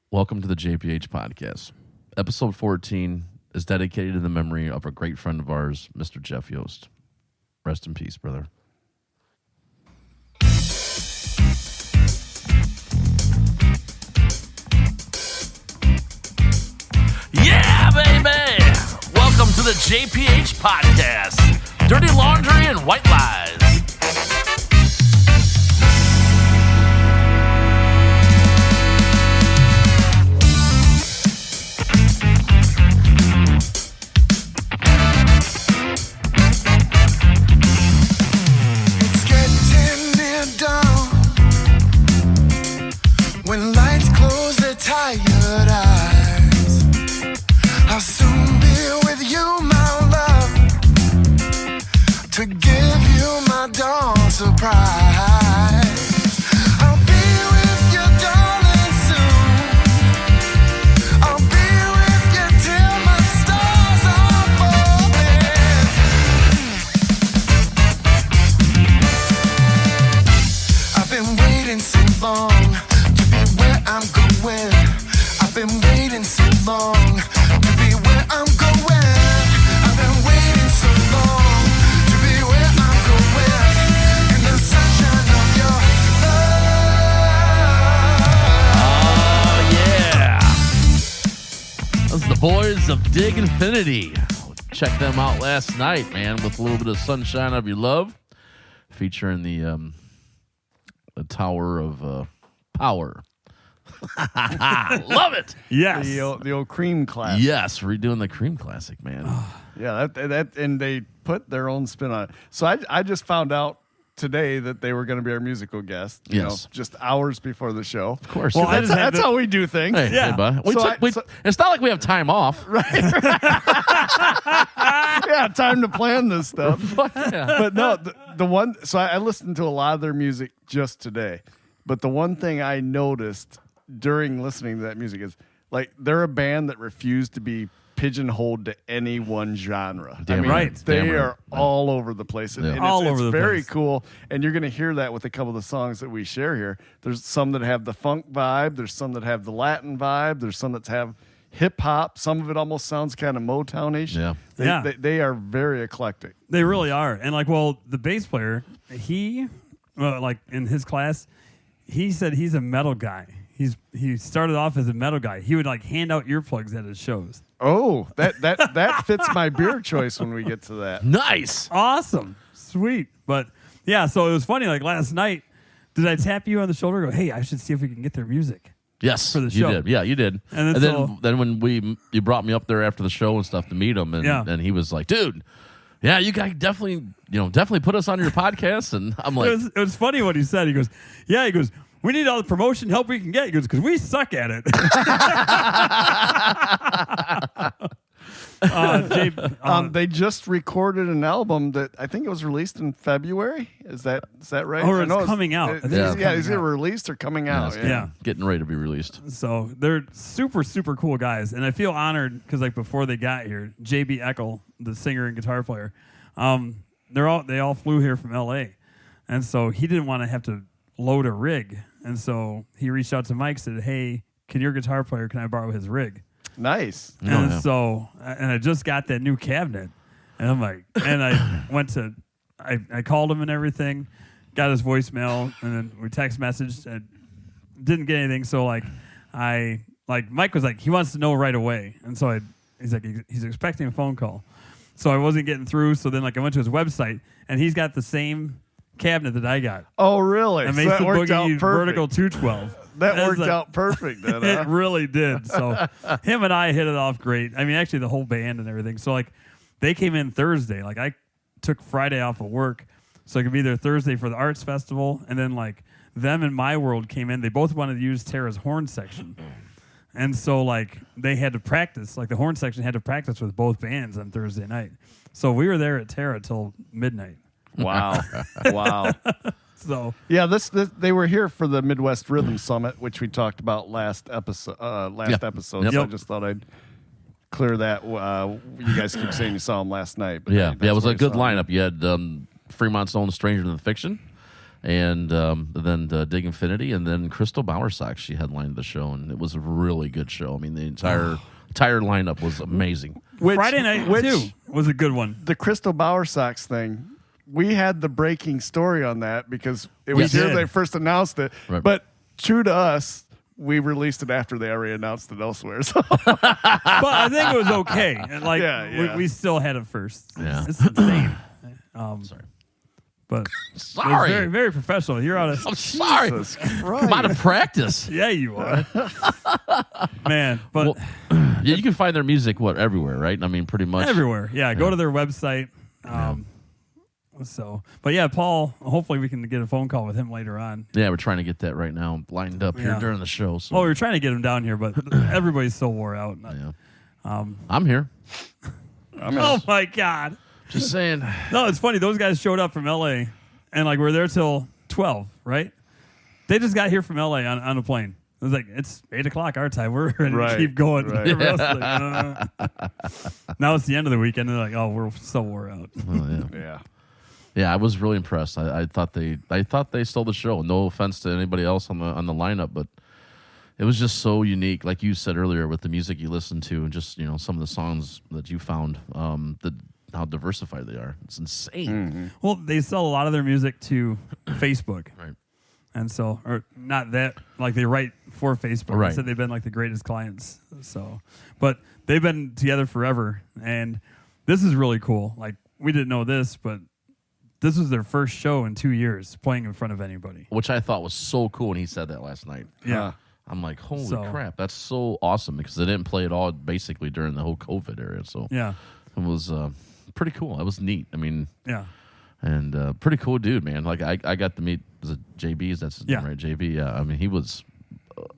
Welcome to the JpH podcast. Episode 14 is dedicated to the memory of a great friend of ours, Mr. Jeff Yost. Rest in peace, brother. Yeah, baby! Welcome to the JpH podcast. Dirty laundry and white lies. When lights close their tired eyes, I'll soon be with you, my love, to give you my dawn surprise. I'll be with you, darling, soon. I'll be with you till my stars are falling. I've been waiting so long I'm going. I've been waiting so long to be where I'm going. I've been waiting so long to be where I'm going. In the sunshine of your love. Oh, yeah. Those are the boys of Dig Infinity. Check them out last night, man, with a little bit of Sunshine of Your Love, featuring the Tower of Power. Love it. Yes. The old Cream classic. Yes, redoing the Cream classic, man. Yeah, that and they put their own spin on it. So I just found out today that they were going to be our musical guest. You know, just hours before the show. Of course. Well, that's how we do things. Hey, yeah. Hey, bud. It's not like we have time off. Right. Yeah, time to plan this stuff. But no, the one. So I listened to a lot of their music just today. But the one thing I noticed during listening to that music is, like, they're a band that refused to be pigeonholed to any one genre. Damn right. They are all over the place. And All over the very place. cool. And you're going to hear that with a couple of the songs that we share here. There's some that have the funk vibe. There's some that have the Latin vibe. There's some that have hip hop. Some of it almost sounds kind of Motown-ish. Yeah. They are very eclectic. They really are. And the bass player, he, in his class, he said he's a metal guy. He started off as a metal guy. He would hand out earplugs at his shows. Oh, that fits my beer choice when we get to that. Nice. Awesome. Sweet. But yeah, so it was funny. Like last night, did I tap you on the shoulder and go, hey, I should see if we can get their music? Yes, for the you show. did. Yeah, you did. And then when you brought me up there after the show and stuff to meet him, and he was like, dude, yeah, you guys definitely put us on your podcast. And I'm like, it was funny what he said. He goes, we need all the promotion help we can get. He goes, because we suck at it. They just recorded an album that I think it was released in February. Is that right? Or it's coming out. Is it released or coming out? Yeah. getting ready to be released. So they're super, super cool guys. And I feel honored because before they got here, JB Eckel, the singer and guitar player, they all flew here from LA. And so he didn't want to have to load a rig. And so he reached out to Mike, said, hey, can I borrow his rig? Nice. So I just got that new cabinet. And I'm like, and I called him and everything, got his voicemail, and then we text messaged and didn't get anything. So Mike was like, he wants to know right away. And so he's like, he's expecting a phone call. So I wasn't getting through. So then I went to his website and he's got the same cabinet that I got. Oh, really? A So Mason that worked out Boogie perfect. Vertical 212. That worked out perfect then, huh? It really did. So him and I hit it off great. I mean, actually the whole band and everything. So they came in Thursday. I took Friday off of work so I could be there Thursday for the arts festival. And then them and My World came in. They both wanted to use Tara's horn section. And so they had to practice. The horn section had to practice with both bands on Thursday night. So we were there at Tara till midnight. Wow. Wow. So yeah, they were here for the Midwest Rhythm Summit, which we talked about last episode. Yep. So I just thought I'd clear that. You guys keep saying you saw them last night. But Yeah, it was a good lineup. You had Fremont's Own Stranger Than Fiction. and then Dig Infinity, and then Crystal Bowersox. She headlined the show, and it was a really good show. I mean, the entire lineup was amazing. Friday night too was a good one. The Crystal Bowersox thing, we had the breaking story on that because it was We here did. they first announced it. Right. But true to us, we released it after they already announced it elsewhere. So But I think it was okay. And like Yeah. We still had it first. Yeah. It's insane. Sorry. But it was Sorry. very, very professional. You're out I'm of sorry. Jesus I'm out of practice. yeah, you are, man. But Well, yeah, you can find their music everywhere, right? I mean, pretty much everywhere. Yeah, go to their website. So, but yeah, Paul. Hopefully, we can get a phone call with him later on. Yeah, we're trying to get that right now lined up here Yeah. during the show. So Well, we were trying to get him down here, but everybody's so wore out. yeah. I'm here. Oh my God! Just saying. No, it's funny. Those guys showed up from LA, and like we're there till 12, right? They just got here from LA on a plane. It was like it's 8:00 our time. We're ready Right, to keep going. right. Everybody else is like, now it's the end of the weekend. They're like, oh, we're so wore out. Oh, yeah. yeah. Yeah, I was really impressed. I thought they stole the show. No offense to anybody else on the lineup, but it was just so unique. Like you said earlier, with the music you listened to, and just some of the songs that you found, how diversified they are. It's insane. Well, they sell a lot of their music to Facebook, Right. and so or not that like they write for Facebook. Right. They said they've been like the greatest clients. So, but they've been together forever, and this is really cool. Like we didn't know this, but this was their first show in 2 years playing in front of anybody. Which I thought was so cool when he said that last night. Yeah. I'm like, holy So- crap, that's so awesome, because they didn't play it all basically during the whole COVID era. So Yeah. it was pretty cool. It was neat. I mean, Yeah. and pretty cool dude, man. Like I got to meet, was it JB? Is that his Yeah. name, right? JB. Yeah. I mean, he was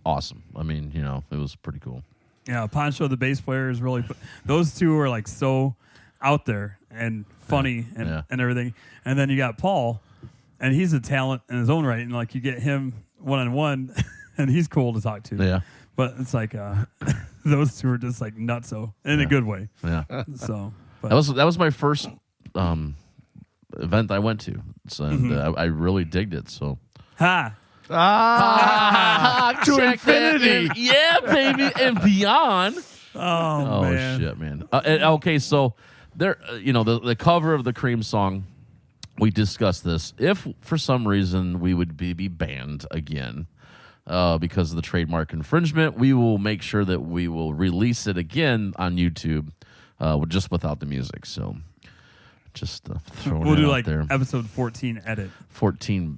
awesome. I mean, it was pretty cool. Yeah. Poncho, the bass player, is really. Those two are like so out there and funny and everything. And then you got Paul, and he's a talent in his own right. And like you get him one-on-one, and he's cool to talk to. Yeah. But it's like those two are just like nutso in a good way. Yeah. So but That was my first event I went to, so, and I really digged it. So ha. To infinity. Yeah, baby, and beyond. Oh, man. Shit, man. Okay, so there, the cover of the Cream song. We discussed this. If for some reason we would be banned again because of the trademark infringement, we will make sure that we will release it again on YouTube, just without the music. So just throwing We'll it do out like there. episode 14 edit. 14.2.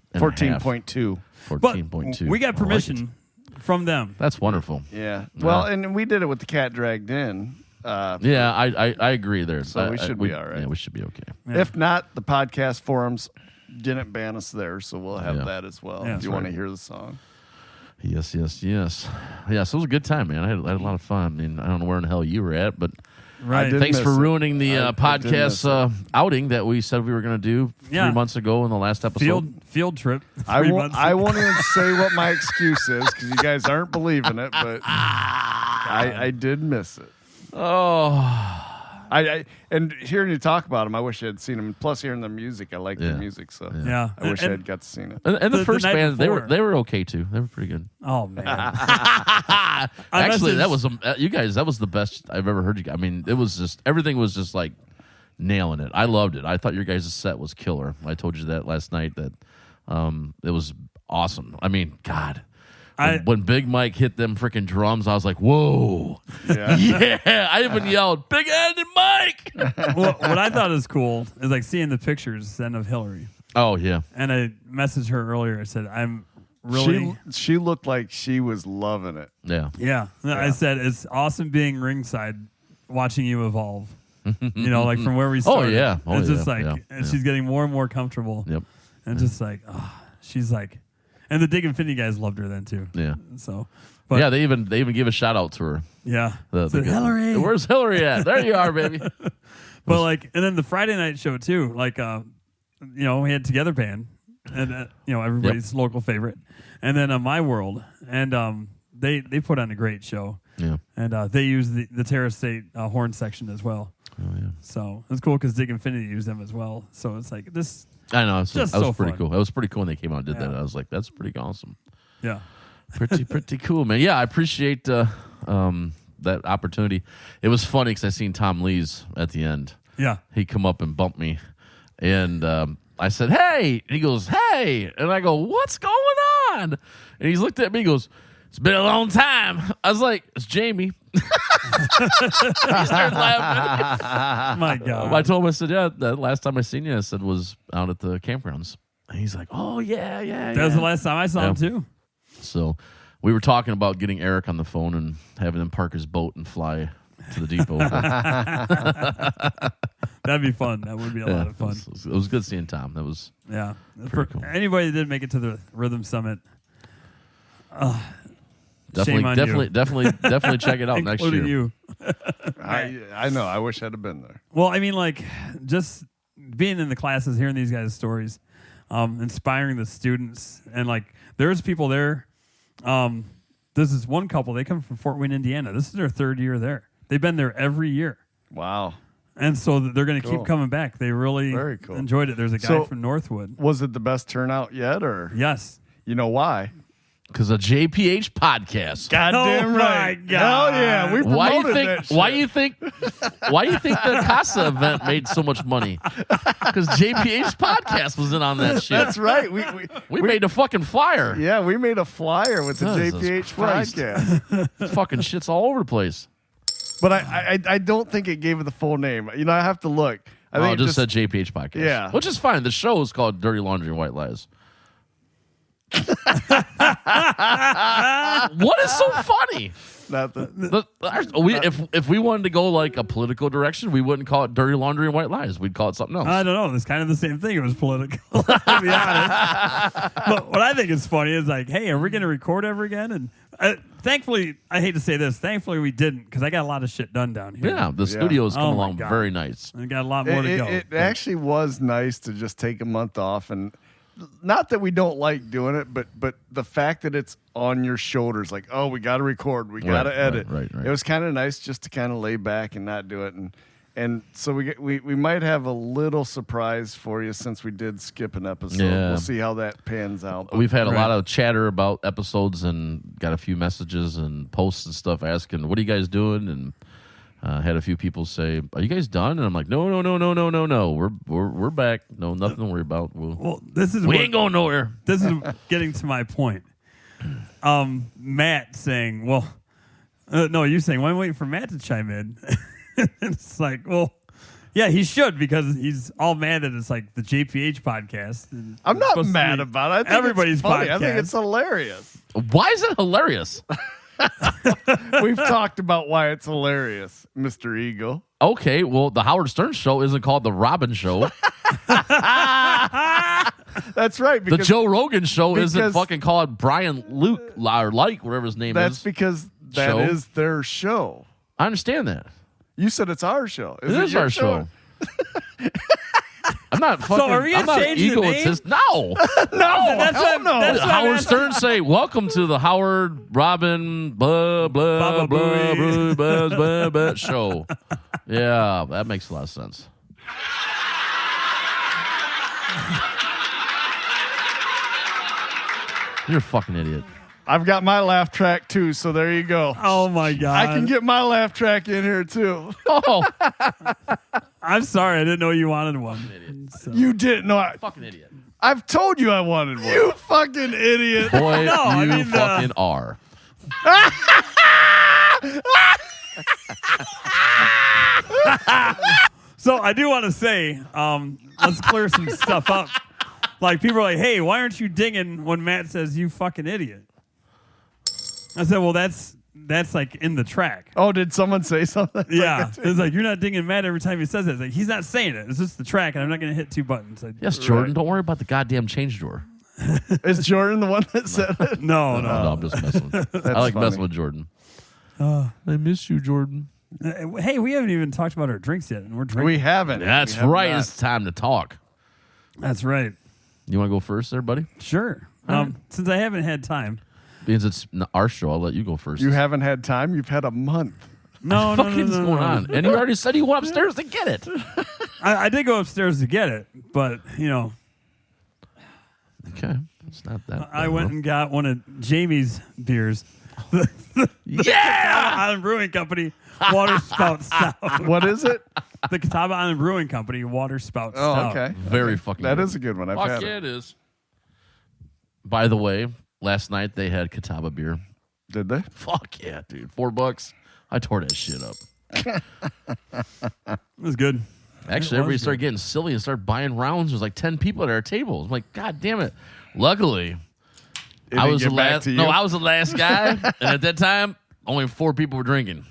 14.2. We got I like permission it. from them. That's wonderful. Yeah. Well, and we did it with the cat dragged in. Yeah, I agree there. So we should be all right. Yeah, we should be okay. If not, the podcast forums didn't ban us there, so we'll have Yeah. that as well. Yeah, if that's you want to right. hear the song. Yes. Yeah, so it was a good time, man. I had a lot of fun. I mean, I don't know where in the hell you were at, but Right. did thanks miss for it. ruining the I did miss podcast outing that we said we were going to do 3 months ago in the last episode. Field trip. I 3 won't. months I ago. won't even say what my excuse is because you guys aren't believing it. But I did miss it. Oh, And hearing you talk about them, I wish I had seen them. Plus, hearing the music, I like Yeah. the music, so Yeah. I wish I And- had got to see it. and the The first night band before. they were okay too. They were pretty good. Oh man. Actually, messaged- that was you guys. That was the best I've ever heard you guys. I mean, it was just everything was just like nailing it. I loved it. I thought your guys' set was killer. I told you that last night. That it was awesome. I mean, God. When Big Mike hit them freaking drums, I was like, "Whoa, Yeah. yeah!" I even yelled, "Big Handed Mike!" Well, what I thought is cool is like seeing the pictures then of Hillary. Oh yeah, And I messaged her earlier. I said, I'm really. She looked like she was loving it. yeah. Yeah. I said, it's awesome being ringside watching you evolve. Like from where we started. yeah. Oh, it's just yeah. like, Yeah. and Yeah. she's getting more and more comfortable. Yep. And just like, she's like, and the Dig Infinity guys loved her then too. Yeah. So, but Yeah, they even give a shout out to her. yeah. The Said, guy- Hillary. Where's Hillary at? There you are, baby. But like, and then the Friday night show too. Like, we had Together Band, and everybody's local favorite, and then My World, and they put on a great show, Yeah. and they used the Terra State horn section as well. Oh yeah. So it's cool because Dig Infinity used them as well. So it's like this. I know. Just that was so pretty fun. cool. That was pretty cool when they came out and did Yeah. that. I was like, that's pretty awesome. Yeah. Pretty cool, man. Yeah, I appreciate that opportunity. It was funny because I seen Tom Lee's at the end. Yeah. He come up and bumped me, and I said, "Hey," and he goes, "Hey," and I go, "What's going on?" And he's looked at me, and goes, "It's been a long time." I was like, "It's Jamie." He started laughing. My God. I told him, I said, "Yeah, the last time I seen you," I said, was out at the campgrounds. And he's like, "Oh yeah." That was the last time I saw him too. So we were talking about getting Eric on the phone and having him park his boat and fly to the depot. That'd be fun. That would be a lot of fun. It was good seeing Tom. That was Yeah. For cool. anybody that didn't make it to the Rhythm Summit, shame on you. definitely check it out next year. Including you. I know. I wish I'd have been there. Well, I mean, like, just being in the classes, hearing these guys' stories, inspiring the students, and like, there's people there. This is one couple. They come from Fort Wayne, Indiana. This is their 3rd year there. They've been there every year, Wow. and so they're going to Cool. keep coming back. They really Very cool. enjoyed it. There's a guy So- from Northwood. Was it the best turnout yet, or Yes. you know why? Because a JpH podcast. Goddamn Oh, right. my God. Hell yeah. We Why you promoted think? that shit. Why you think the Casa event made so much money? Because JpH podcast was in on that shit. That's right. We made a fucking flyer. Yeah, we made a flyer with the Jesus JpH Christ. podcast. Fucking shit's all over the place. But I don't think it gave it the full name. You know, I have to look. I think Oh, it just said JpH podcast. Yeah. Which is fine. The show is called Dirty Laundry and White Lies. What is so funny? not the, If we wanted to go like a political direction, we wouldn't call it Dirty Laundry and White Lies. We'd call it something else. I don't know. It's kind of the same thing. It was political, to be honest. But what I think is funny is like, hey, are we going to record ever again? And thankfully, I hate to say this, thankfully we didn't, because I got a lot of shit done down here. Yeah, the studio's come Oh, my along God. very nice. I got a lot more to go. it But actually was nice to just take a month off, and not that we don't like doing it, but the fact that it's on your shoulders, like, oh, we got to record, we got to edit. right. It was kind of nice just to kind of lay back and not do it, and so we might have a little surprise for you since we did skip an episode. Yeah. We'll see how that pans out. We've had a Right. lot of chatter about episodes and got a few messages and posts and stuff asking, "What are you guys doing?" And had a few people say, "Are you guys done?" And I'm like, "No. We're back. No, nothing to worry about. well, this is We what- ain't going nowhere." This is getting to my point. Matt saying, well, no, you saying, well, I'm waiting for Matt to chime in. It's like, well, yeah, he should, because he's all mad that it's like the JpH podcast. And I'm it's not supposed to mad be about it. I think everybody's it's funny. I think podcast. it's hilarious. Why is it hilarious? We've talked about why it's hilarious, Mr. Eagle. Okay, well, the Howard Stern show isn't called the Robin Show. That's right. The Because Joe Rogan show isn't because- fucking called Brian Luke or like whatever his name that's is. because that Show. is their show. I understand that. You said it's our show. It is your our show. I'm not fucking. are we I'm gonna not an change the name? egotist. No. That's what, no. that's what I'm Howard asking. Stern say, "Welcome to the Howard Robin blah blah Baba blah Booey. blah blah blah blah show." Yeah, that makes a lot of sense. You're a fucking idiot. I've got my laugh track too, so there you go. Oh, my God. I can get my laugh track in here too. Oh, I'm sorry. I didn't know you wanted one. So. You didn't know. fucking idiot. I've told you I wanted one. You fucking idiot. Boy, No, I you mean, fucking are. So I do want to say, let's clear some stuff up. Like, people are like, hey, why aren't you dinging when Matt says you fucking idiot? I said, well, that's like in the track. Oh, did someone say something? Yeah. It's like, you're not dinging Matt every time he says it. It's like, he's not saying it. It's just the track, and I'm not going to hit two buttons. Yes, Jordan. Don't worry about the goddamn change drawer. Is Jordan the one that said it? No. No, I'm just messing. I like funny. messing with Jordan. I miss you, Jordan. Hey, we haven't even talked about our drinks yet, and we're drinking. We haven't. That's We have right. not. It's time to talk. That's right. You want to go first there, buddy? Sure. Since I haven't had time. Because it's our show, I'll let you go first. You haven't had time. You've had a month. No, What is going on? And you already said you went upstairs to get it. I did go upstairs to get it, but, Okay, it's not that. I bad, went huh? and got one of Jamie's beers. Yeah. Island Brewing Company Water Spout Stout. What is it? The Catawba Island Brewing Company Water Spout Oh, Stout. okay. Very fucking. That good. is a good one. I've Fuck had yeah, it. it is. By the way, last night they had Catawba beer. Did they? Fuck yeah, dude. $4. I tore that shit up. It was good. Actually, It everybody was started getting silly and started buying rounds. There's like 10 people at our table. I'm like, God damn it. Luckily, It I didn't was get the back last. to you? No, I was the last guy, and at that time, only 4 people were drinking.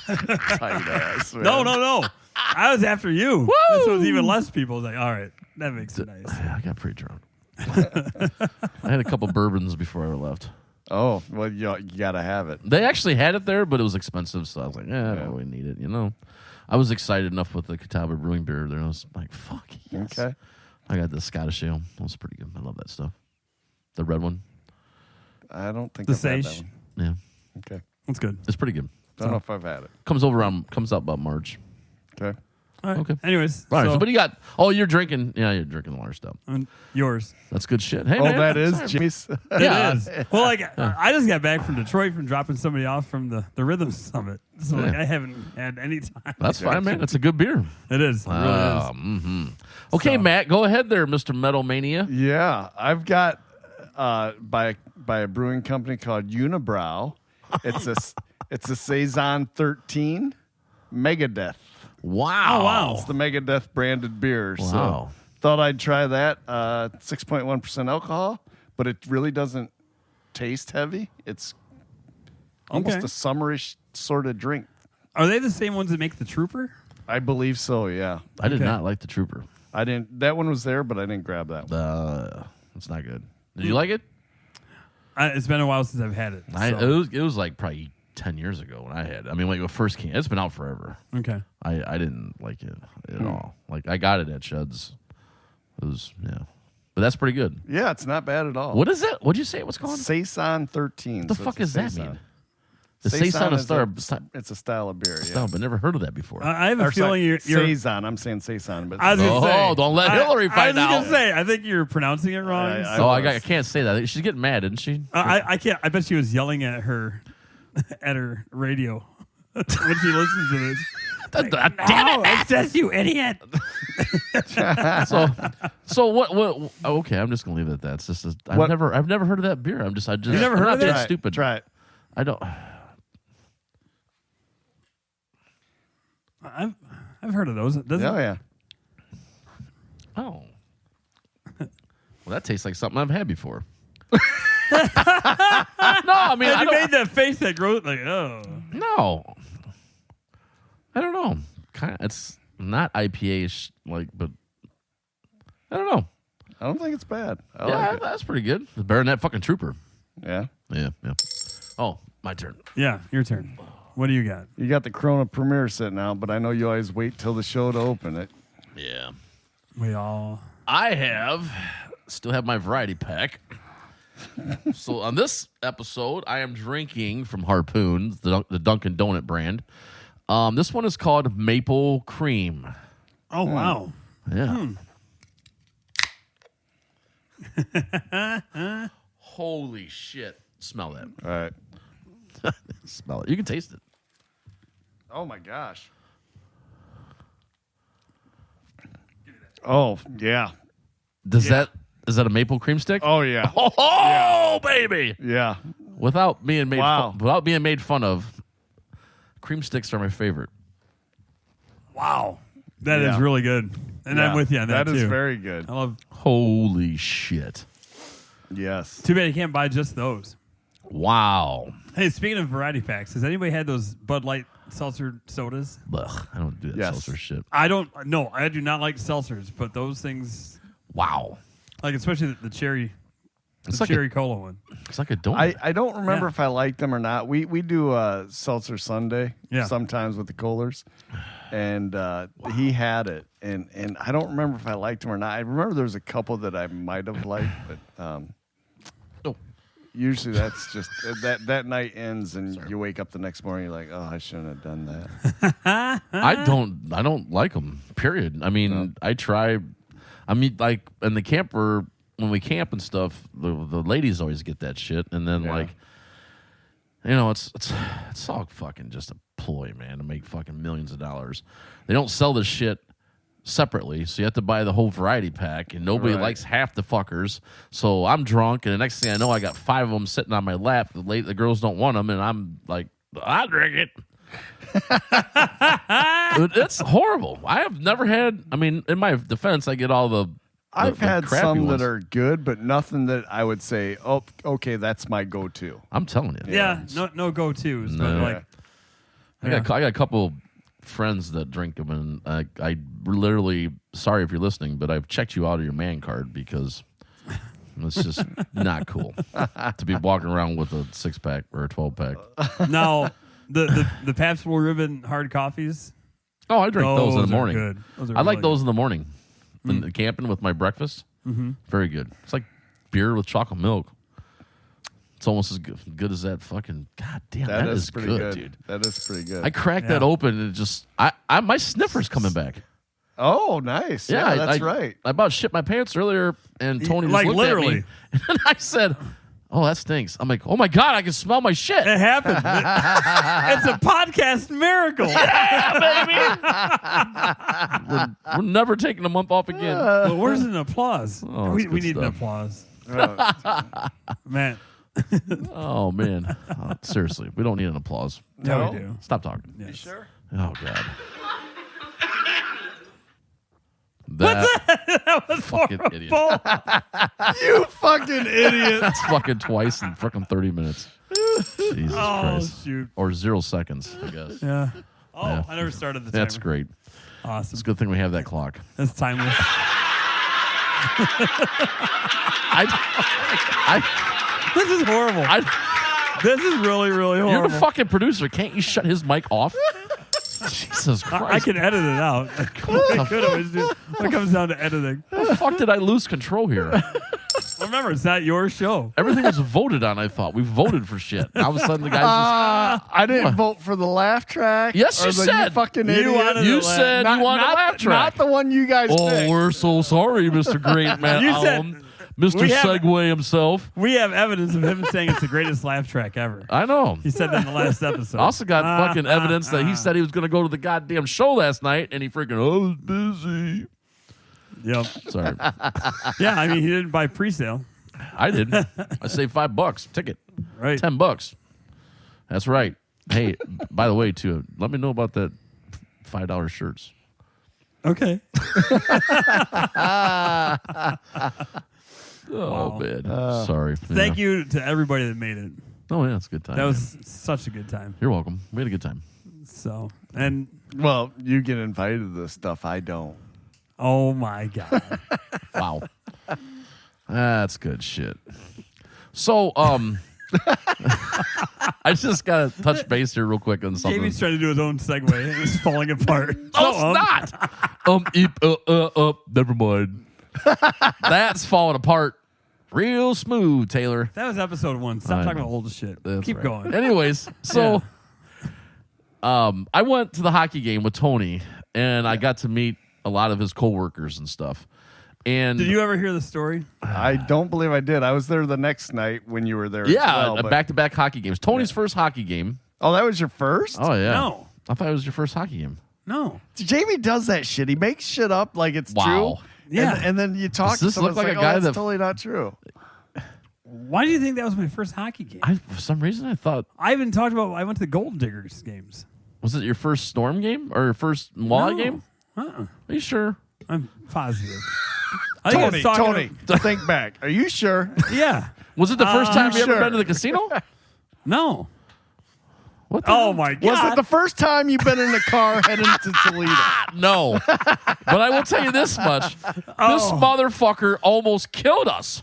Tight ass, man. No. I was after you. This was even less people. I was like, all right, that makes it nice. I got pretty drunk. I had a couple bourbons before I left. Oh, well, you got to have it. They actually had it there, but it was expensive, so I was like, I don't really need it, you know. I was excited enough with the Catawba Brewing beer there. I was like, fuck yes. Okay. I got the Scottish ale. That was pretty good. I love that stuff. The red one. I don't think The I've had that Sage. one. Yeah. Okay. That's good. It's pretty good. Don't know if I've had it. Comes out about March. Okay. All right. Okay. Anyways, All right, so, so what do you got? Oh, you're drinking. Yeah, you're drinking the water stuff. yours. That's good shit. Hey, Oh, man. that is Sorry. Jimmy's. Yeah. It is. Well, like I just got back from Detroit from dropping somebody off from the Rhythm Summit, so like Yeah. I haven't had any time. That's fine, man. That's a good beer. It is. It really is. Mm-hmm. Okay, So- Matt, go ahead there, Mr. Metal Mania. Yeah, I've got by a brewing company called Unibrow. It's a Saison 13 Megadeth. Wow. Oh, wow. It's the Megadeth branded beer. Wow. So thought I'd try that. 6.1% alcohol, but it really doesn't taste heavy. It's almost Okay. a summerish sort of drink. Are they the same ones that make the Trooper? I believe so. Yeah, I did Okay. not like the Trooper. I didn't. That one was there, but I didn't grab that one. It's not good. Did you like it? It's been a while since I've had it. so- It was like probably 10 years ago when I had it. I mean, like, when it first came. It's been out forever. Okay. I didn't like it at all. Like, I got it at Shed's. It was, yeah. But that's pretty good. Yeah, it's not bad at all. What is it? What'd you say it was called? Saison 13. What the so fuck it's a does that Saison. mean? The Saison is Star. it's a style of beer. Yeah. No, but never heard of that before. I have a Or feeling sorry, you're Saison. I'm saying Saison, but I was gonna say, Oh, don't let Hillary find I out. was gonna say, I think you're pronouncing it wrong. I Oh, was. I can't say that. She's getting mad, isn't she? I can't. I bet she was yelling at her radio when she listens to this. Damn it! It says you idiot. So what? Oh, okay, I'm just gonna leave it at that. It's just I've What- never heard of that beer. I just never I'm heard not of that it? Try it. stupid. Try it. I don't. I've heard of those. Doesn't Oh yeah. Oh. Well, that tastes like something I've had before. No, I mean, And I you don't. made that face that grows like, oh. No. I don't know. Kind of, it's not IPA like, but I don't know. I don't think it's bad. I Yeah, like it. that's pretty good. It's better than that fucking Trooper. Yeah. Yeah. Oh, my turn. Yeah, your turn. What do you got? You got the Corona Premiere sitting out, but I know you always wait till the show to open it. Yeah. We all. I still have my variety pack. So on this episode, I am drinking from Harpoon, the Dunkin' Donut brand. This one is called Maple Cream. Oh, wow. Yeah. Holy shit. Smell that. All right. Smell it. You can taste it. Oh my gosh. Oh yeah. Is that a maple cream stick? Oh yeah. Oh, baby. Yeah. Without being made Wow. without being made fun of, cream sticks are my favorite. Wow. That is Yeah. really good. And I'm Yeah. with you on that, That too. is very good. I love. Holy shit. Yes. Too bad you can't buy just those. Wow. Hey, speaking of variety packs, has anybody had those Bud Light seltzer sodas? Ugh, I don't do that Yes. seltzer shit. I don't. No, I do not like seltzers, but those things, Wow. like especially the cherry, It's the like cherry cola one. It's like a donut. I don't remember Yeah. if I liked them or not. We do seltzer Sunday Yeah. sometimes with the Kohlers, and he had it, and I don't remember if I liked him or not. I remember there was a couple that I might have liked, but Oh. usually that's just that night ends and you wake up the next morning you're like, oh, I shouldn't have done that. I don't like them. Period. I mean, I try. I mean, like in the camper when we camp and stuff, the ladies always get that shit, and then like, you know, it's all fucking just a ploy, man, to make fucking millions of dollars. They don't sell this shit separately, so you have to buy the whole variety pack, and nobody likes half the fuckers. So I'm drunk, and the next thing I know, I got 5 of them sitting on my lap. The girls don't want them, and I'm like, I drink it. It's horrible. I have never had. I mean, in my defense, I get all the. I've had crappy some ones that are good, but nothing that I would say, oh, okay, that's my go-to. I'm telling you. Yeah, no go-tos. No. But like, I got a couple friends that drink them, and I literally, sorry if you're listening, but I've checked you out of your man card because it's just not cool to be walking around with a 6-pack or a 12-pack. now the Pabst Blue Ribbon hard coffees. Oh, I drink those in the morning. Good. Those are I like really those in the morning. In the camping with my breakfast. Very good. It's like beer with chocolate milk. It's almost as good as that fucking. God damn, that is pretty good, dude. That is pretty good. I cracked that open and it just. My sniffer's coming back. Oh, nice. Yeah, that's right. I about shit my pants earlier, and Tony just Like, looked literally. at me, and I said, "Oh, that stinks." I'm like, "Oh my god, I can smell my shit." It happened. It's a podcast miracle. We're never taking a month off again. But where's an applause? Oh, we that's good need an stuff. applause, man. Oh man, seriously, we don't need an applause. Yeah, we do. Stop talking. Yes. You sure? Oh god. That was fucking idiot. You fucking idiot. That's fucking twice in fucking 30 minutes. Jesus Oh Christ. shoot. Or 0 seconds, I guess. Yeah. Oh, Yeah. I never started the timer. That's great. Awesome. It's a good thing we have that clock. That's timeless. This is horrible. This is really, really horrible. You're the fucking producer. Can't you shut his mic off? Jesus Christ. I can edit it out. I could always do. When it comes down to editing. How the fuck did I lose control here? Remember, it's not your show. Everything was voted on, I thought. We voted for shit. And all of a sudden, the guys I didn't vote for the laugh track. Yes, or you the said. You fucking You idiot. wanted You the laugh. said you wanted a laugh track. Not the one you guys Oh, picked. we're so sorry, Mr. Great Man. You said- Mr. we have- Segway himself. We have evidence of him saying it's the greatest laugh track ever. I know. He said that in the last episode. I also got fucking evidence that he said he was going to go to the goddamn show last night, and he freaking, I was busy. Yep. Sorry. Yeah, I mean, he didn't buy pre-sale. I did. I saved $5 ticket. Right. $10. That's right. Hey, by the way, too, let me know about that $5 shirts. Okay. Oh, Wow. man. Sorry. Thank you to everybody that made it. Oh, yeah, it's a good time. That man. was such a good time. You're welcome. We had a good time. So, and Well, you get invited to this stuff. I don't. oh my God. Wow. That's good shit. So, I just got to touch base here real quick on something. Jamie's trying to do his own segue and it's falling apart. No, it's not. Never mind. That's falling apart real smooth, Taylor. That was episode 1. Stop I talking know. about old shit. That's Keep right. going. Anyways, so I went to the hockey game with Tony, and I got to meet a lot of his coworkers and stuff. And Did you ever hear the story? I don't believe I did. I was there the next night when you were there. yeah, as well, but- back-to-back hockey games. Tony's first hockey game. Oh, that was your first? Oh yeah. No. I thought it was your first hockey game. No. Jamie does that shit. He makes shit up like it's Wow. true. Yeah. And then you talk Does to this someone, look it's like a oh, guy that's that- totally not true. Why do you think that was my first hockey game? For some reason, I thought, I even talked about I went to the Gold Diggers games. was it your first Storm game or your first Walleye No. game? Uh-uh. Are you sure? I'm positive. I think I was Tony, talking think back. Are you sure? yeah. Was it the first time you ever sure. been to the casino? No. What? The Oh hell? my God. Was it the first time you've been in a car heading to Toledo? No. But I will tell you this much. This motherfucker almost killed us.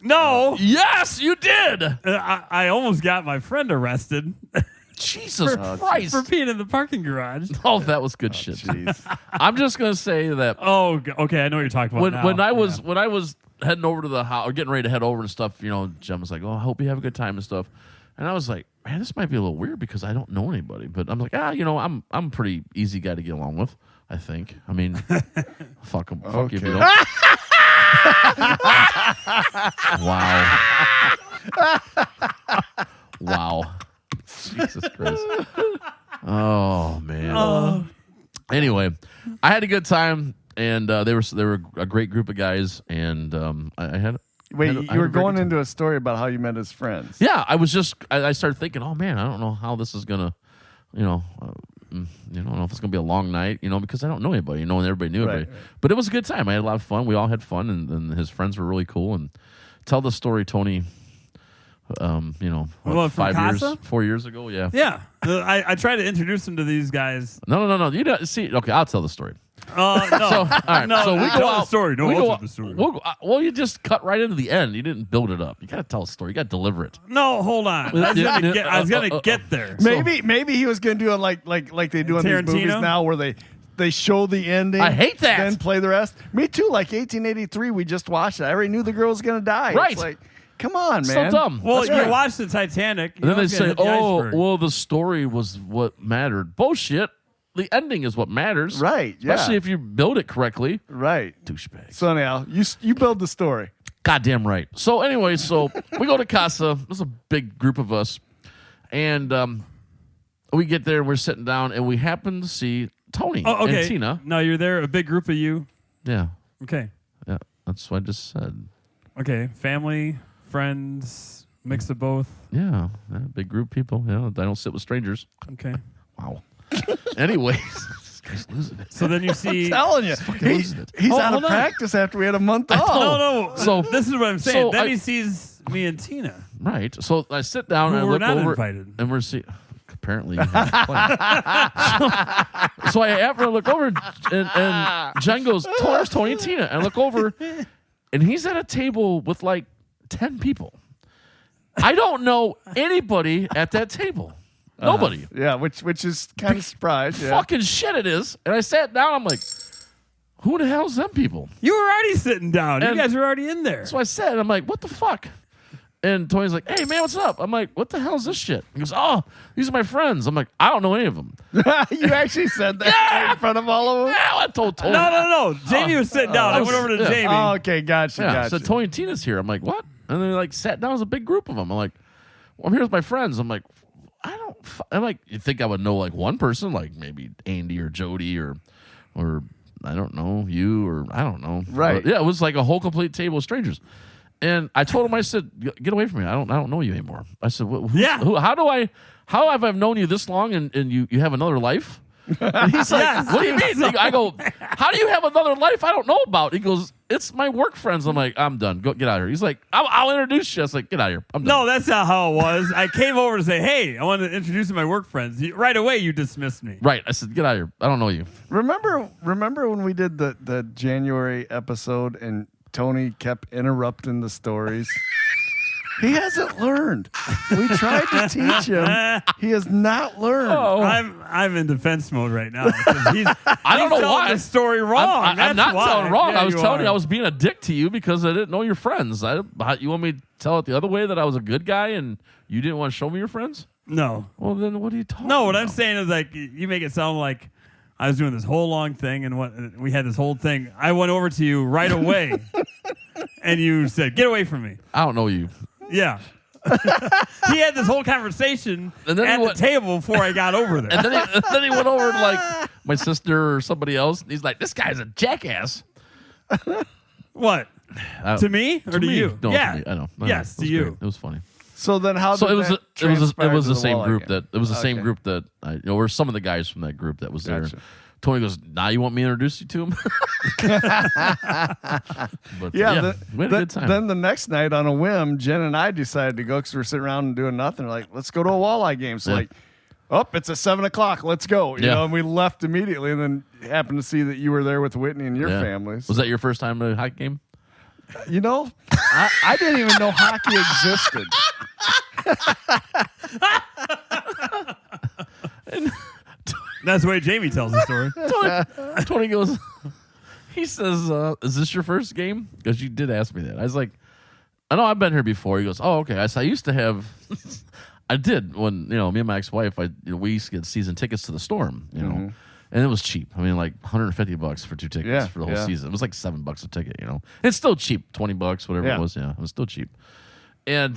No. Yes, you did. I almost got my friend arrested Jesus Christ. for being in the parking garage. Oh, that was good shit. Jeez. I'm just gonna say that Oh, okay. I know what you're talking about now. when I was heading over to the house or getting ready to head over and stuff, you know, Jem was like, "Oh, I hope you have a good time and stuff." And I was like, "Man, this might be a little weird because I don't know anybody." But I'm like, you know, I'm a pretty easy guy to get along with. I think. I mean, fuck you if you Okay. don't. Wow. Wow. Jesus Christ. Oh man. Anyway, I had a good time, and they were a great group of guys, and I had. Wait, had a- I you had were a very going good time. into a story about how you met his friends. Yeah, I started thinking, oh man, I don't know how this is gonna, I don't know if it's gonna be a long night, because I don't know anybody, and everybody knew everybody. Right. But it was a good time. I had a lot of fun. We all had fun, and his friends were really cool. And tell the story, Tony. From 5 years, Casa? 4 years ago, yeah. Yeah. I tried to introduce him to these guys. No. You don't see. Okay, I'll tell the story. No. So, all right. No, so we tell go the out. story. No, we I'll go tell out- the story. Well, you just cut right into the end. You didn't build it up. You got to tell a story. You got to deliver it. No, hold on. I was gonna get there. Maybe he was going to do it like they do in these movies Tarantino? now, where they show the ending. I hate that. Then play the rest. Me too. Like 1883, we just watched it. I already knew the girl was going to die. Right. It's like, come on, So man. dumb. Well, That's you right. watched the Titanic. And then they You're say, not gonna hit the iceberg. well, the story was what mattered. Bullshit. The ending is what matters. Right, yeah. Especially if you build it correctly. Right. Douchebag. So anyhow, you build the story. Goddamn right. So anyway, we go to Casa. There's a big group of us. And we get there and we're sitting down and we happen to see Tony Oh, okay. and Tina. No, you're there. A big group of you. Yeah. Okay. Yeah. That's what I just said. Okay. Family, friends, mix of both. Yeah. Big group of people. Yeah. I don't sit with strangers. Okay. Wow. Anyways, this guy's losing it. So then you see. Telling you, losing it. he's Oh, out of hold on. practice after we had a month off. No. So- this is what I'm saying. so Then I- he sees me and Tina. Right. So I sit down Who and I were look not over invited. and we're seeing. Apparently, you have a plan. so I after I look over and Jen goes, "Where's Tony and Tina?" And I look over, and he's at a table with like 10 people. I don't know anybody at that table. Nobody. Yeah, which is kind of surprised. Yeah. Fucking shit, it is. And I sat down. I'm like, who the hell's them people? You were already sitting down. You And- guys were already in there. So I said, I'm like, what the fuck? And Tony's like, hey, man, what's up? I'm like, what the hell is this shit? He goes, oh, these are my friends. I'm like, I don't know any of them. You actually said that in front of all of them? Yeah, I told Tony. No. Jamie was sitting down. I went over to yeah. Jamie. Oh, okay, gotcha, Yeah, gotcha. so Tony and Tina's here. I'm like, what? And they like sat down as a big group of them. I'm like, well, I'm here with my friends. I'm like, I'm like, you think I would know like one person, like maybe Andy or Jody or I don't know, you or I don't know. Right. But, yeah, it was like a whole complete table of strangers. And I told him, I said, get away from me. I don't know you anymore. I said, Yeah. how have I known you this long and you have another life? And he's like, Yes. what do you mean? I go, how do you have another life I don't know about? He goes, it's my work friends. I'm like, I'm done. Go get out of here. He's like, I'll introduce you. I was like, get out of here. I'm done. No, that's not how it was. I came over to say, hey, I want to introduce you to my work friends. Right away, you dismissed me. Right. I said, get out of here. I don't know you. Remember when we did the January episode and Tony kept interrupting the stories? He hasn't learned. We tried to teach him. He has not learned. Oh. I'm in defense mode right now. 'Cause he's I don't know telling why. the story wrong. I'm That's not why. telling wrong. Yeah, I was you telling you are. I was being a dick to you because I didn't know your friends. You want me to tell it the other way that I was a good guy and you didn't want to show me your friends? No. Well, then what are you talking No, what about? I'm saying is like you make it sound like I was doing this whole long thing and what we had this whole thing. I went over to you right away and you said, "Get away from me." I don't know you. Yeah. He had this whole conversation And then he at the went- table before I got over there. And then he went over to like my sister or somebody else. And he's like, this guy's a jackass. What? To me or to, me. you? No, yeah. to me. I know. Yes, It to was you. great. It was funny. So then how So did it was that it was the transpire to same walleye group game? that it was the same Okay. group that or some of the guys from that group that was Gotcha. there. Tony goes, now you want me to introduce you to him? But, Yeah, we had a good time. Then the next night on a whim, Jen and I decided to go because we were sitting around and doing nothing. We're like, let's go to a walleye game. So Yeah. like, oh, it's at 7:00. Let's go. You Yeah. know, and we left immediately, and then happened to see that you were there with Whitney and your Yeah. families. Was that your first time at a hockey game? You know, I didn't even know hockey existed. That's the way Jamie tells the story. Tony goes, he says, is this your first game? Because you did ask me that. I was like, I know I've been here before. He goes, oh, okay. I said, I used to have, I did when, me and my ex-wife, we used to get season tickets to the Storm, And it was cheap. I mean, like $150 for 2 tickets Yeah, for the whole yeah. season. It was like $7 a ticket, you know. It's still cheap, $20, whatever Yeah. it was. Yeah, it was still cheap. And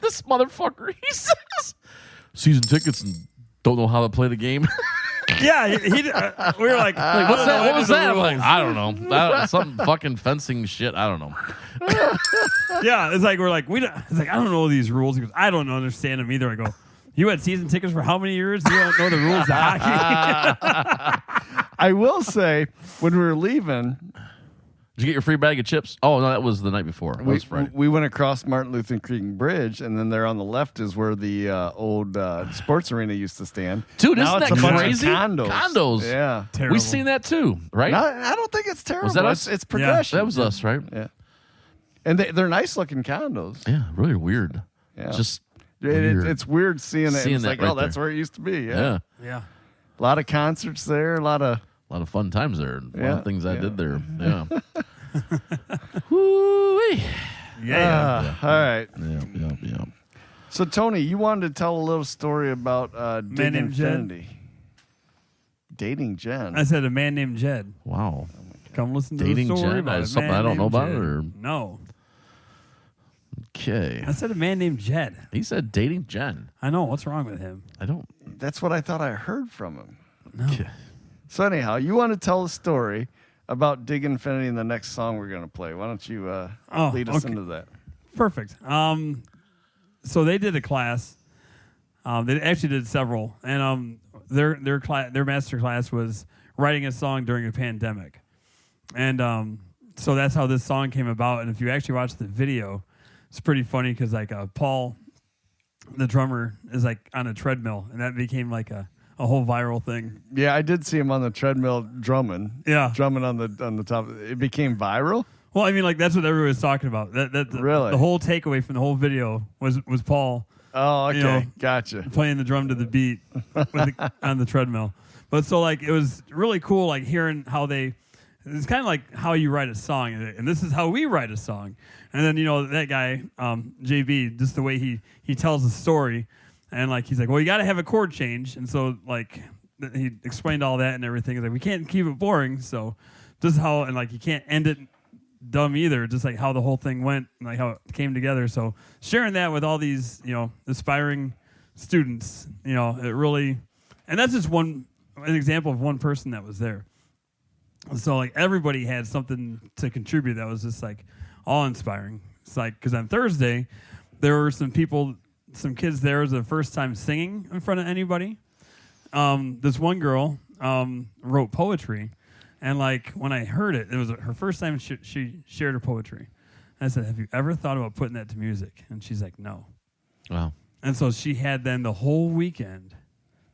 this motherfucker, he says, season tickets and don't know how to play the game. Yeah, we were like, What's that? What was that? I'm like, rules. I don't know. Some fucking fencing shit. I don't know. Yeah, it's like we're like it's like I don't know these rules. He goes, I don't understand them either. I go, you had season tickets for how many years? You don't know the rules of hockey. I will say, when we were leaving, Did you get your free bag of chips? Oh no, that was the night before. That was Friday. we went across Martin Luther King Bridge, and then there on the left is where the old sports arena used to stand. Dude, Now isn't it's that a bunch of crazy? Condos. Yeah. Terrible. We seen that too, right? I don't think it's terrible. that us? It's progression. That was us, right? Yeah. And they're nice looking condos. Yeah, really weird. Yeah. Just It- weird. it's weird seeing it. Seeing It's that like, right oh, that's there. where it used to be. yeah. Yeah. A lot of concerts there. A lot of. A lot of fun times there. A lot Yeah, of things I yeah. did there. Yeah. Woo-wee. Yeah. All right. Yeah. So Tony, you wanted to tell a little story about Dig named Jed. Infinity. Dating Jen. I said a man named Jed. Wow. Come listen to Dating the story Jed? about a Something man I don't know named about, Jed. or- No. Okay. I said a man named Jed. He said dating Jen. I know. What's wrong with him? I don't. That's what I thought I heard from him. No. Okay. So anyhow, you want to tell a story about Dig Infinity in the next song we're going to play. Why don't you lead us okay. into that? Perfect. So they did a class. They actually did several, and their master class was writing a song during a pandemic, and so that's how this song came about. And if you actually watch the video, it's pretty funny because like Paul, the drummer, is like on a treadmill, and that became like a whole viral thing. Yeah, I did see him on the treadmill drumming. Yeah. Drumming on the top. It became viral? Well, I mean, like that's what everyone was talking about. Really? The whole takeaway from the whole video was Paul Oh, okay. You know, Gotcha. playing the drum to the beat on the treadmill. But so like it was really cool, like hearing how it's kind of like how you write a song, and this is how we write a song. And then that guy JB, just the way he tells the story, and like he's like, well, you got to have a chord change, and so like he explained all that and everything. He's like, we can't keep it boring, so this is how, and like you can't end it dumb either, just like how the whole thing went and like how it came together. So sharing that with all these aspiring students, it really, and that's just an example of one person that was there. So like everybody had something to contribute that was just like awe inspiring. It's like, because on Thursday there were some kids there. It was their first time singing in front of anybody. This one girl wrote poetry. And like when I heard it, it was her first time she shared her poetry. And I said, have you ever thought about putting that to music? And she's like, no. Wow. And so she had then the whole weekend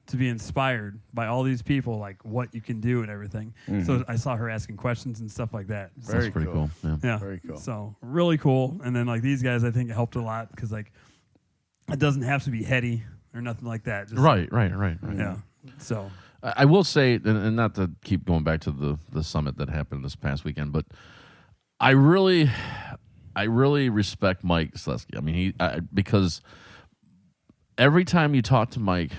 to be inspired by all these people, like what you can do and everything. Mm-hmm. So I saw her asking questions and stuff like that. So, Very That's pretty cool. cool. Yeah. yeah. Very cool. So really cool. And then like these guys, I think it helped a lot because like it doesn't have to be heady or nothing like that. Just, Right. Yeah. So I will say, and not to keep going back to the summit that happened this past weekend, but I really respect Mike Selesky. I mean, because every time you talk to Mike,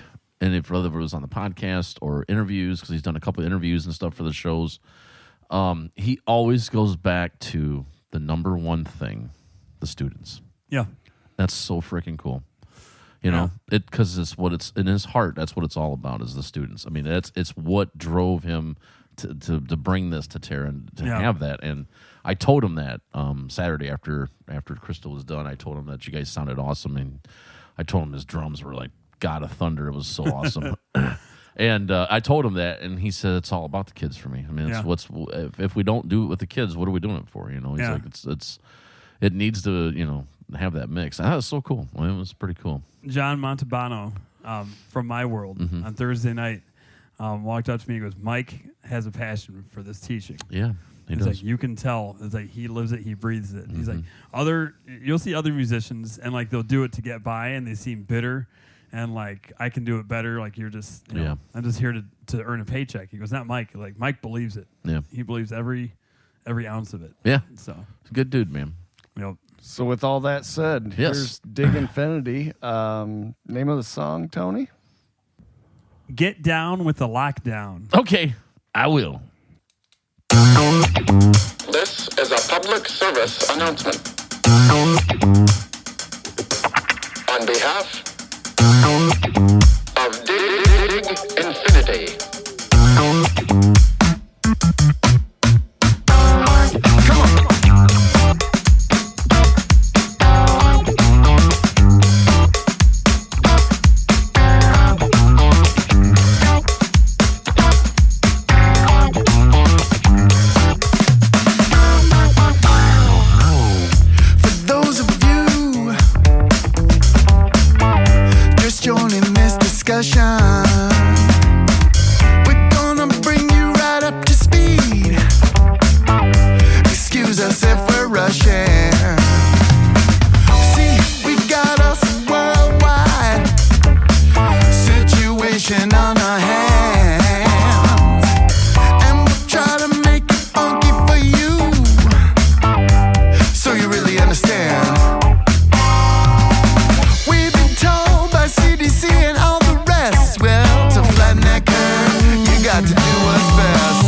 and whether it was on the podcast or interviews, because he's done a couple of interviews and stuff for the shows, he always goes back to the number one thing, the students. yeah. That's so freaking cool. Because it's what it's in his heart. That's what it's all about, is the students. I mean, it's what drove him to bring this to Tara and to have that. And I told him that Saturday after Crystal was done. I told him that you guys sounded awesome, and I told him his drums were like God of Thunder. It was so awesome. And I told him that, and he said it's all about the kids for me. I mean, if we don't do it with the kids, what are we doing it for? He's like it needs to have that mix. And that was so cool. It was pretty cool. John Montalbano from My World on Thursday night walked up to me and goes, Mike has a passion for this teaching. Yeah, he He's does. like, you can tell. It's like he lives it, he breathes it. He's like, Mm-hmm. you'll see other musicians and like they'll do it to get by and they seem bitter and like I can do it better. Like you're just, I'm just here to earn a paycheck. He goes, not Mike. Like Mike believes it. Yeah. He believes every ounce of it. Yeah. So, Good dude, man. So with all that said, Yes. here's Dig Infinity. Name of the song, Tony? Get Down with the Lockdown. Okay, I will. This is a public service announcement. On behalf of Dig Infinity. For those of you just joining this discussion, we're gonna bring you right up to speed. Excuse us if we're rushing. See, we got us a worldwide situation on our hands, and we'll try to make it funky for you, so you really understand. We've been told by CDC and all the rest, well, to flatten that curve, you got to do what's best.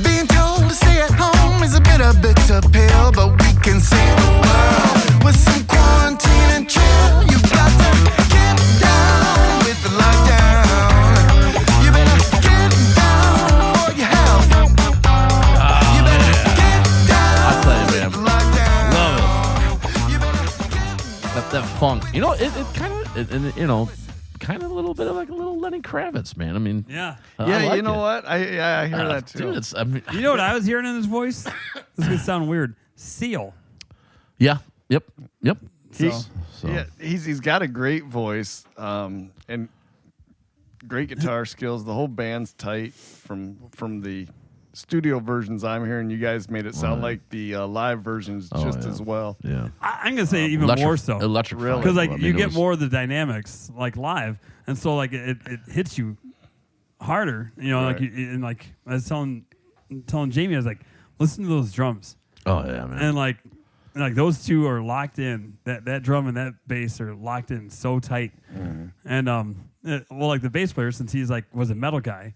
Being told to stay at home is a bitter pill, but we can save the world with some quarantine and chill. You got to get down with the lockdown. You better get down for your health. You better get down I'll tell you, with man. the lockdown. Love You better get it. That funk. You know, it kind of, you know, kind of a little bit of like a little Lenny Kravitz, man. I mean, Yeah. I Yeah, like you know it. what? I hear that too. Dude, it's, I mean, You know what I was hearing in his voice? This is going to sound weird. Seal. yeah, yep. He's, So. yeah, he's got a great voice and great guitar skills. The whole band's tight from the studio versions I'm hearing. You guys made it sound Right. like the live versions Oh, just yeah. as well. Yeah. I'm going to say even more so. Electric. Really? Because like I mean, you it get was- more of the dynamics like live, and so like it hits you harder. You know, like Right. and like I was telling Jamie, I was like, listen to those drums, Oh yeah, man. and like those two are locked in. That drum and that bass are locked in so tight. And well, like the bass player, since he's like was a metal guy,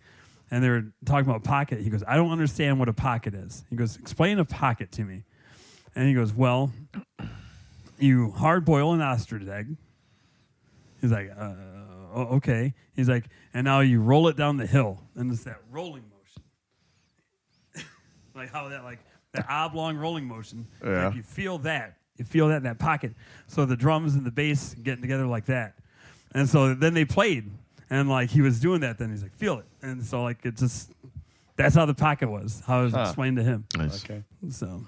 and they were talking about pocket. He goes, I don't understand what a pocket is. He goes, explain a pocket to me. And he goes, well, you hard boil an ostrich egg. He's like, okay. He's like, and now you roll it down the hill, and it's that rolling motion, like how that oblong rolling motion. Yeah. Like you feel that in that pocket. So the drums and the bass getting together like that, and so then they played, and like he was doing that. Then he's like, feel it, and so like it just that's how the pocket was. How it was explained to him. Nice. Okay. So.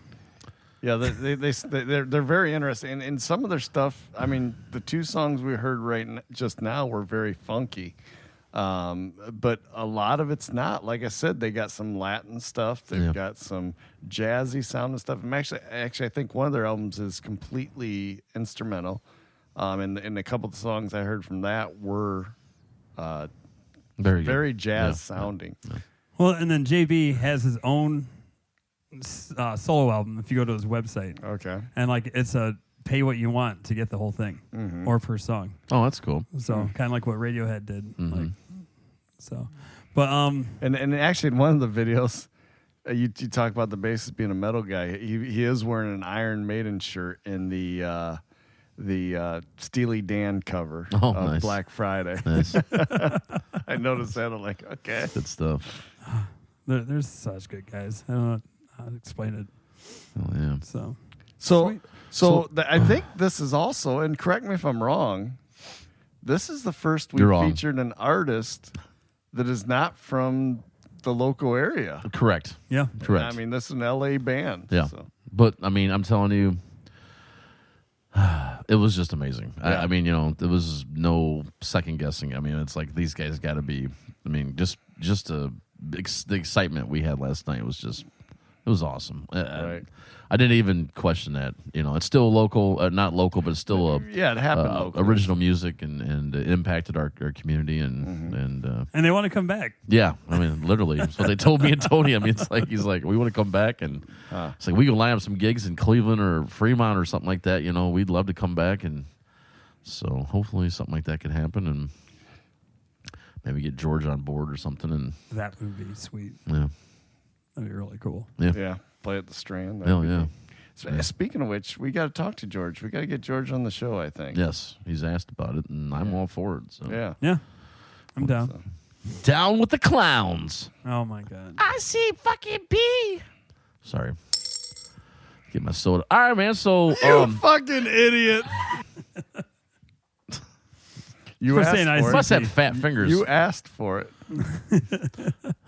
Yeah, they're very interesting, and some of their stuff. I mean, the two songs we heard just now were very funky, but a lot of it's not. Like I said, they got some Latin stuff. They've got some jazzy sound and stuff. Actually, I think one of their albums is completely instrumental, and a couple of the songs I heard from that were Very good. very jazz Yeah. sounding. Well, and then JB has his own solo album. If you go to his website, Okay. and like it's a pay what you want to get the whole thing, or per song. Oh, that's cool. So kind of like what Radiohead did. Like, so, but And actually, in one of the videos, you talk about the bassist being a metal guy. He is wearing an Iron Maiden shirt in the Steely Dan cover Oh, of nice. Black Friday. Nice. I noticed that. I'm like, okay. Good stuff. there's such good guys. I don't know how to explain it. Oh yeah. So So, Sweet. I think this is also, and correct me if I'm wrong, this is the first You're we've wrong. featured an artist that is not from the local area. Correct. yeah, Correct. I mean, this is an LA band. Yeah. So. But I mean, I'm telling you, it was just amazing. Yeah. I mean, you know, there was no second guessing. I mean, it's like these guys got to be. I mean, just the excitement we had last night was just. It was awesome. Right. I didn't even question that. You know, it's still local, not local, but it's still Yeah, it happened locally. original music, and it impacted our community, and and they want to come back. yeah, I mean, literally, that's what they told me and Tony. I mean, it's like he's like, we want to come back, and it's like we can line up some gigs in Cleveland or Fremont or something like that. You know, we'd love to come back, and so hopefully something like that could happen. And Maybe get George on board or something, and That would be sweet. yeah, That'd be really cool. Yeah, play at the Strand. That'd hell be yeah. neat. So, speaking of which, we got to talk to George. We got to get George on the show, I think. Yes, he's asked about it, and I'm all for it. So. Yeah. Yeah, I'm down. Down with the clowns. Oh my god. I see fucking B. Sorry. Get my soda. All right, man. So, You fucking idiot. You For asked saying I for it. must have fat fingers. You asked for it.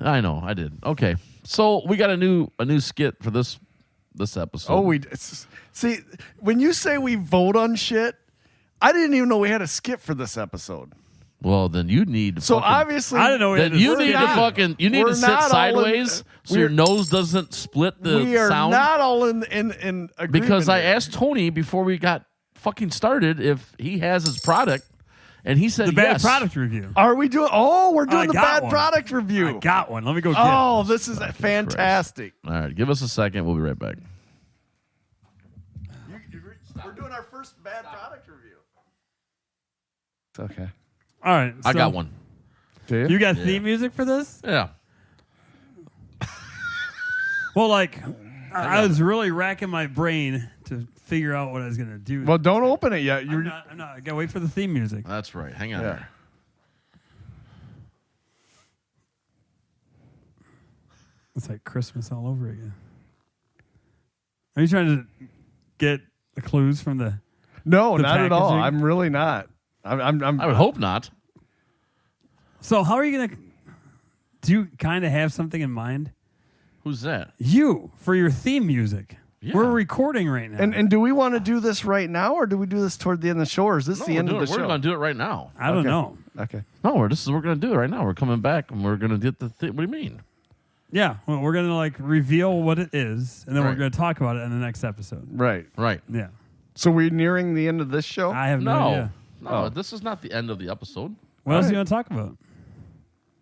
I know, I did. Okay, so we got a new skit for this episode. Oh, see, when you say we vote on shit, I didn't even know we had a skip for this episode. Well, then you need to. So fucking, obviously, I didn't know we had then to you do need to that. fucking. You need We're to sit not all in- sideways so your we're- nose doesn't split the we are sound. not all in agreement. Because I here. asked Tony before we got fucking started if he has his product, and he said The bad yes. product review. Are we doing? Oh, we're doing I the got bad one. product review. I got one. Let me go get Oh, this is fantastic. All right, give us a second. We'll be right back. We're doing our first bad product review. It's okay. it. All right. I so got one. Do you? You got theme music for this? Yeah. Well, like, I was really racking my brain to figure out what I was going to do. Well, don't open it yet. I'm not. I got to wait for the theme music. That's right. Hang on Yeah. there. It's like Christmas all over again. Are you trying to get the clues from the... No, The not at all. packaging? I'm really not. I'm I would hope not. So how are you going to... Do you kind of have something in mind? Who's that? You, for your theme music. Yeah. We're recording right now. And do we want to do this right now, or do we do this toward the end of the show, or is this No, the end of the we're show? going to do it right now. I don't Okay. know. Okay. No, we're going to do it right now. We're coming back and we're going to get the thing. What do you mean? Yeah, well, we're going to like reveal what it is, and then we're Right. going to talk about it in the next episode. Right. Right. Yeah. So we're nearing the end of this show. I have no No. idea. No, Oh. this is not the end of the episode. What else All are you going to talk about?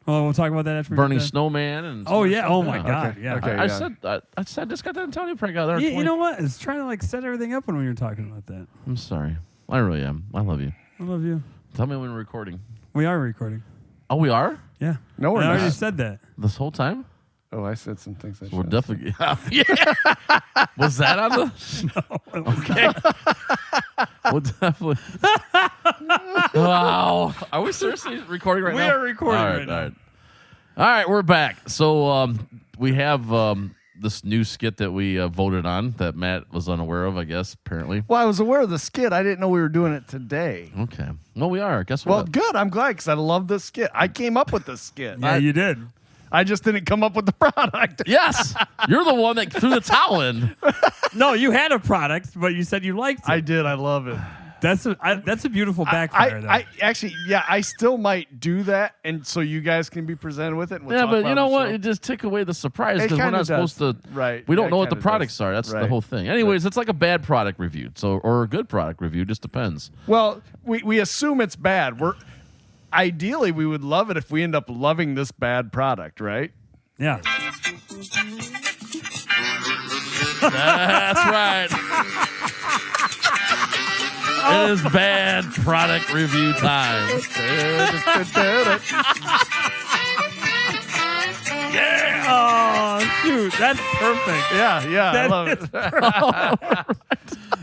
Well, we'll talk about that after we Burning get done. snowman and Oh, yeah. Oh, my Yeah. God. Okay. Yeah. Okay. I yeah. said I just got done telling you probably got there. You know what? It's trying to like set everything up when we were talking about that. I'm sorry. I really am. I love you. I love you. Tell me when we're recording. We are recording. Oh, we are? Yeah. No, we're I already not. said that. This whole time? Oh, I said some things. We're definitely. Yeah. Was that on the? No. Okay. We'll definitely. Wow. Are we seriously recording right We now? are recording All right now. All right. All right, we're back. So we have this new skit that we voted on that Matt was unaware of, I guess, apparently. Well, I was aware of the skit. I didn't know we were doing it today. Okay. Well, we are. Guess Well, what? good. I'm glad because I love this skit. I came up with this skit. Yeah, you did. I just didn't come up with the product. Yes. You're the one that threw the towel in. No, you had a product, but you said you liked it. I did. I love it. That's a beautiful backfire. though. I actually, yeah, I still might do that, and so you guys can be presented with it. And we'll Yeah, talk but about you know the what? show. It just took away the surprise It because we're kinda not does. supposed to. Right. We don't Yeah, know it what the kinda products does. are. That's the Right. whole thing. Anyways, it's like a bad product review, or a good product review. Just depends. Well, we assume it's bad. Ideally we would love it if we end up loving this bad product, right? yeah. That's right. It is bad product review time. Oh shoot, that's perfect. Yeah, I love it.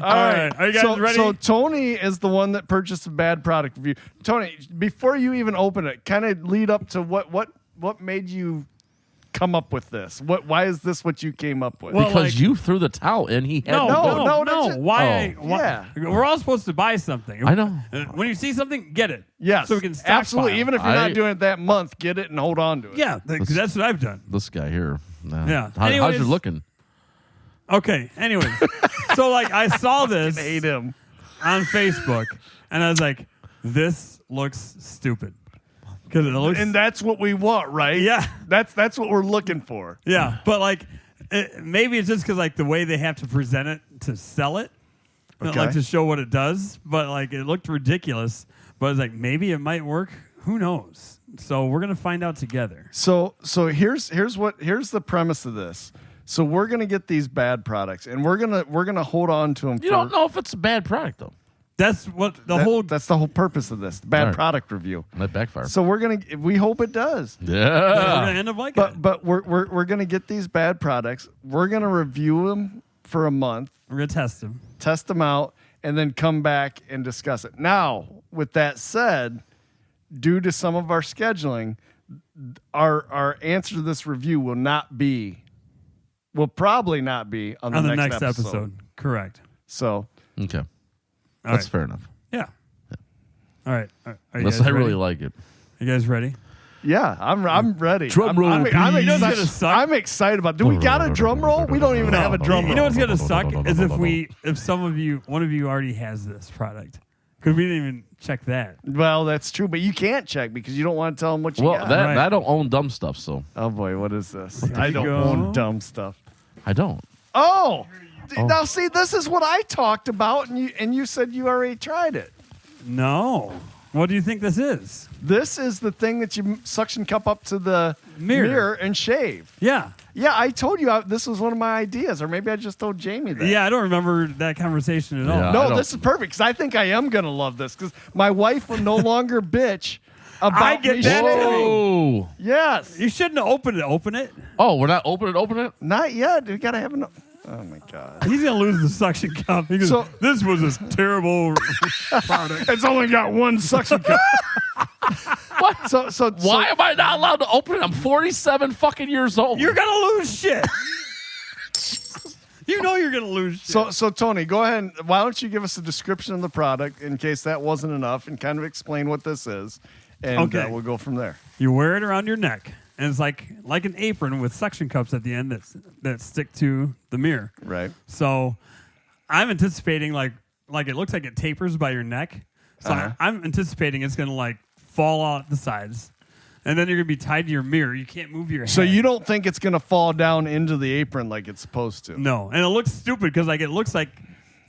All right, are you guys ready? So Tony is the one that purchased a bad product review. Tony, before you even open it, kind of lead up to what made you come up with this? Why is this what you came up with? Well, Because like- you threw the towel in. He had no, to no, go. no, that's it. Why? Oh. why- We're all supposed to buy something. I know. When you see something, get it. Yes, So we can stockpile. absolutely. Even if you're not doing it that month, get it and hold on to it. Yeah, that's what I've done. This guy here. Yeah. How's Anyways- you looking? Okay. Anyways, so like I saw this hate him. on Facebook, and I was like, "This looks stupid." Because it looks. And that's what we want, right? Yeah. That's what we're looking for. Yeah, but like, maybe it's just because like the way they have to present it to sell it, not Okay. like to show what it does. But like, it looked ridiculous. But it's like maybe it might work. Who knows? So we're gonna find out together. So here's the premise of this. So we're gonna get these bad products, and we're gonna hold on to them. You don't know if it's a bad product though. That's what That's the whole purpose of this bad Right. product review. That backfire. So we hope it does. we're Yeah. gonna end up liking it. But we're gonna get these bad products. We're gonna review them for a month, We're gonna test them. test them out, and then come back and discuss it. Now, with that said, due to some of our scheduling, our answer to this review will probably not be on the next episode. Correct. So Okay. All That's right. fair enough. Yeah. All right. Are you Unless guys I really ready? like it. You guys ready? yeah, I'm ready. Drum roll, I'm please. You know what's gonna suck? I'm excited about. Do we got a drum roll? We don't even have a drum You roll. know what's gonna suck is if one of you already has this product, because we didn't even check that. Well, that's true, but you can't check because you don't want to tell them what you Well, got. that Right. I don't own dumb stuff, so Oh boy, what is this? There I you don't go. own dumb stuff. I don't. Oh, now see, this is what I talked about, and you said you already tried it. No. What do you think this is? This is the thing that you suction cup up to the Mirror. mirror and shave. Yeah. Yeah, I told you this was one of my ideas, or maybe I just told Jamie that. Yeah, I don't remember that conversation at all. Yeah. I No, don't- this is perfect because I think I am going to love this because my wife will no longer bitch about I get me that. shaving. Whoa. Yes. You shouldn't have opened it. Oh, we're not open it? Not yet. We got to have enough. Oh, my God. He's gonna lose the suction cup. He goes, So- this was a terrible product. It's only got one suction cup. What? So Why am I not allowed to open it? I'm 47 fucking years old. You're gonna lose shit. You know you're gonna lose shit. So Tony, go ahead. And, why don't you give us a description of the product in case that wasn't enough, and kind of explain what this is, and Okay. we'll go from there. You wear it around your neck, and it's like an apron with suction cups at the end that stick to the mirror. Right. So I'm anticipating like it looks like it tapers by your neck. So Uh-huh. I'm anticipating it's gonna like fall out the sides, and then you're gonna be tied to your mirror. You can't move your head. So you don't think it's going to fall down into the apron like it's supposed to? No, and it looks stupid because like it looks like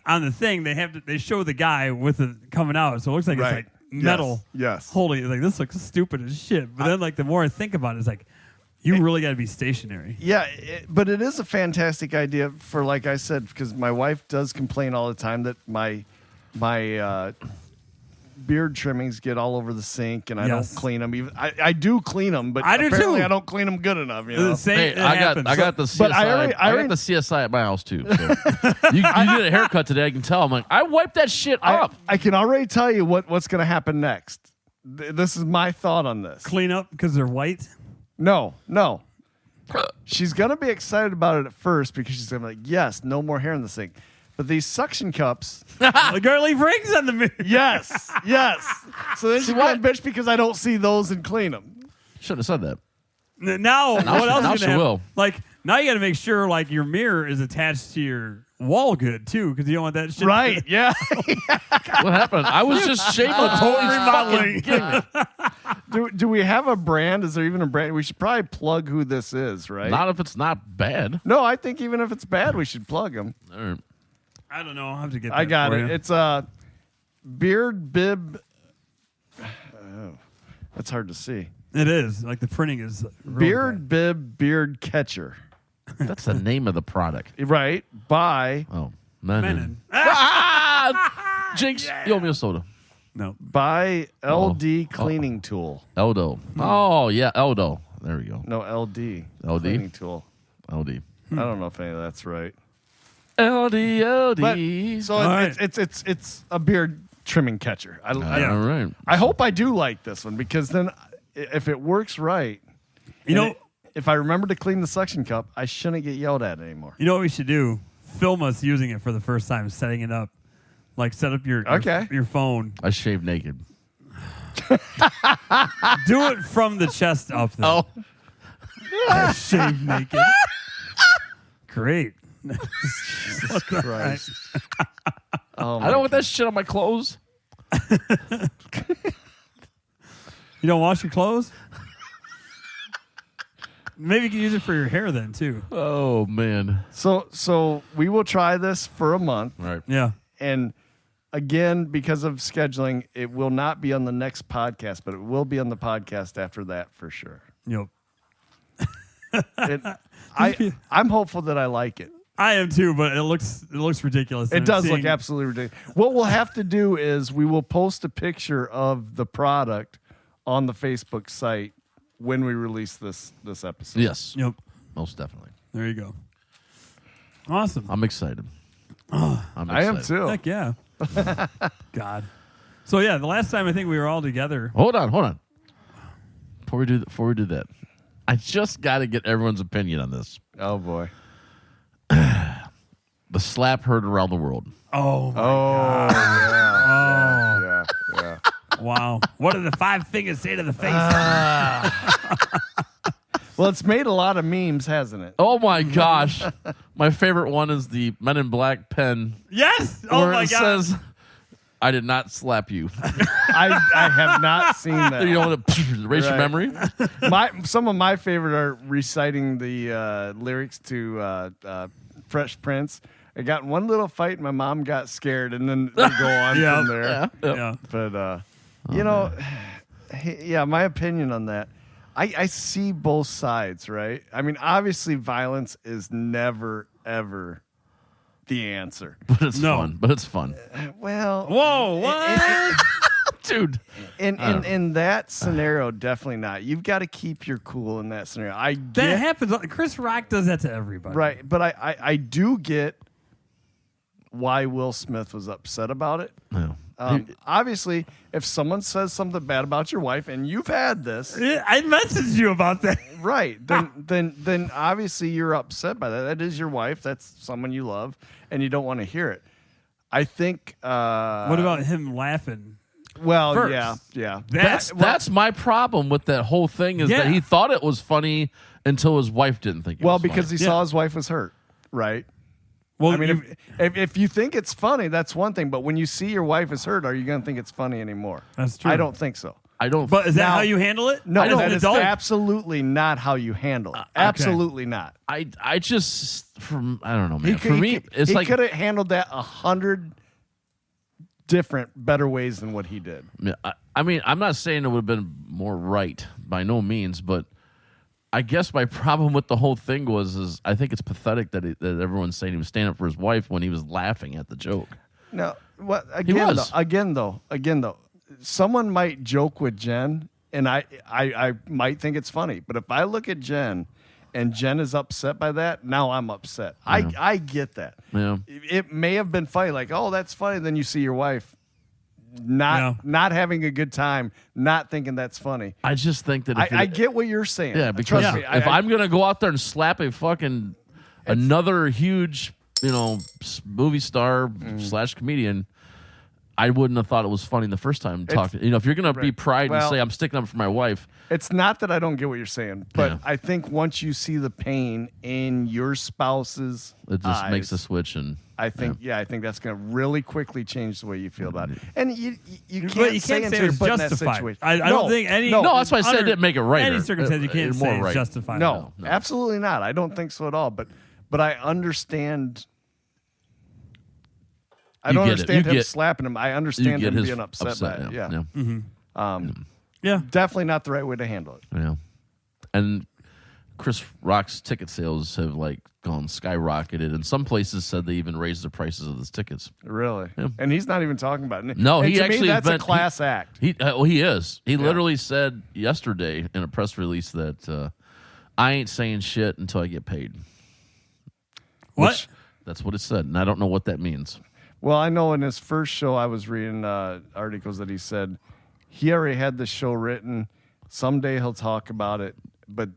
on the thing they show the guy with it coming out, so it looks like Right. it's like metal. Yes. Holding it. Like this looks stupid as shit. But then like the more I think about it, it's like you really got to be stationary. Yeah, but it is a fantastic idea for, like I said, because my wife does complain all the time that my beard trimmings get all over the sink, and I Yes. don't clean them. Even I do clean them, but I do apparently too. I don't clean them good enough. You know? The same. Hey, it I happens. got the CSI. But I got the CSI at my house too. So. you did a haircut today. I can tell. I'm like, I wiped that shit up. I can already tell you what's going to happen next. This is my thought on this. clean up because they're white. No. She's going to be excited about it at first because she's going to be like, yes, no more hair in the sink. But these suction cups, The girly rings on the mirror. yes. So then she's going to bitch because I don't see those and clean them. Should have said that. Now what else now is she gonna happen? will. Like now you got to make sure like your mirror is attached to your wall good too because you don't want that shit. Right, yeah. What happened? I was just shaving Totally remodeling. Do we have a brand? Is there even a brand? We should probably plug who this is, right? Not if it's not bad. No, I think even if it's bad, we should plug them. All right. I don't know. I'll have to get. That I got for it. you. It's Beard Bib. Oh, that's hard to see. It is like the printing is real Beard Bib Beard Catcher. That's the name of the product. Right. By Oh, bad. man. Menon. Ah! Jinx, you owe me a soda. No. LD Cleaning Tool. Eldo. Oh, yeah, Eldo. There we go. No, LD. LD? Cleaning Tool. LD. I don't know if any of that's right. LD. But, so All right. it's a beard trimming catcher. All right. I hope I do like this one because then if it works right, You know. if I remember to clean the suction cup, I shouldn't get yelled at anymore. You know what we should do? Film us using it for the first time, setting it up. Like set up your phone. I shaved naked. Do it from the chest up. Though. Oh, Shave naked. Great. Christ. Oh I don't want that shit on my clothes. You don't wash your clothes? Maybe you can use it for your hair then too. Oh, man. So we will try this for a month, All right. Yeah. and again, because of scheduling, it will not be on the next podcast, but it will be on the podcast after that for sure. Yep. I'm hopeful that I like it. I am too, but it looks ridiculous. It does look absolutely ridiculous. What we'll have to do is we will post a picture of the product on the Facebook site when we release this episode. Yes. Yep. Most definitely. There you go. Awesome. I'm excited. I am too. Heck yeah. God. So yeah, the last time I think we were all together. Hold on. Before we do that, I just got to get everyone's opinion on this. Oh boy. The slap heard around the world. Oh my God. Yeah. Wow. What do the 5 fingers say to the face? Well, it's made a lot of memes, hasn't it? Oh my gosh. My favorite one is the Men in Black pen. Yes. Oh where my it God. says, I did not slap you. I have not seen that. You don't want to erase your Right. memory? Some of my favorite are reciting the lyrics to Fresh Prince. I got in one little fight, and my mom got scared, and then they go on Yeah. from there. Yeah. But yeah, my opinion on that. I see both sides, right? I mean, obviously, violence is never ever the answer. But it's No. fun. But it's fun. Well, Whoa. What? Dude. in that scenario, definitely not. You've got to keep your cool in that scenario. I That get happens. Chris Rock does that to everybody. right, but I do get why Will Smith was upset about it. No. Obviously, if someone says something bad about your wife, and you've had this, Yeah, I messaged you about that. right? Then obviously you're upset by that. That is your wife. That's someone you love, and you don't want to hear it. I think. What about him laughing? Well, first? yeah. That's my problem with that whole thing is that Yeah. he thought it was funny until his wife didn't think it Well, was because funny. he saw his wife was hurt, right? Well, I mean, if you think it's funny, that's one thing. But when you see your wife is hurt, are you going to think it's funny anymore? That's true. I don't think so. I don't. but is that Now- how you handle it? No, As an that is adult? absolutely not how you handle it. Absolutely not. I just I don't know, man. For me, it's he like could have handled that 100 different, better ways than what he did. I mean, I'm not saying it would have been more right by no means, but I guess my problem with the whole thing is I think it's pathetic that everyone's saying he was standing up for his wife when he was laughing at the joke. No, what was. again though, someone might joke with Jen, and I might think it's funny. But if I look at Jen, and Jen is upset by that, now I'm upset. I get that. Yeah. It may have been funny, like, oh, that's funny. Then you see your wife not having a good time, not thinking that's funny. I just think that if I get what you're saying. Yeah, because Trust me, if I'm gonna go out there and slap a fucking another huge, movie star / comedian, I wouldn't have thought it was funny the first time talking. If you're gonna be Right. pride and Well- say I'm sticking up for my wife, it's not that I don't get what you're saying, but Yeah. I think once you see the pain in your spouse's it just makes a eyes, switch. And I think that's going to really quickly change the way you feel about it. And you But can't you say can't until say you're it's put in that justified. situation. I don't think any. No, that's why I said it under didn't make it right. Any circumstance, you can't more say it's right. justified. No, No. absolutely not. I don't think so at all. But I understand. I You don't get it. understand You him get- slapping him. I You understand get him his being upset by it. Yeah. Yeah. Definitely not the right way to handle it. Yeah. And Chris Rock's ticket sales have gone skyrocketed, and some places said they even raised the prices of his tickets. Really. And he's not even talking about it. No, And he to actually me, that's a been- class act. He is. He literally said yesterday in a press release that I ain't saying shit until I get paid. What? Which, that's what it said, and I don't know what that means. Well, I know in his first show, I was reading articles that he said he already had the show written. Someday he'll talk about it, but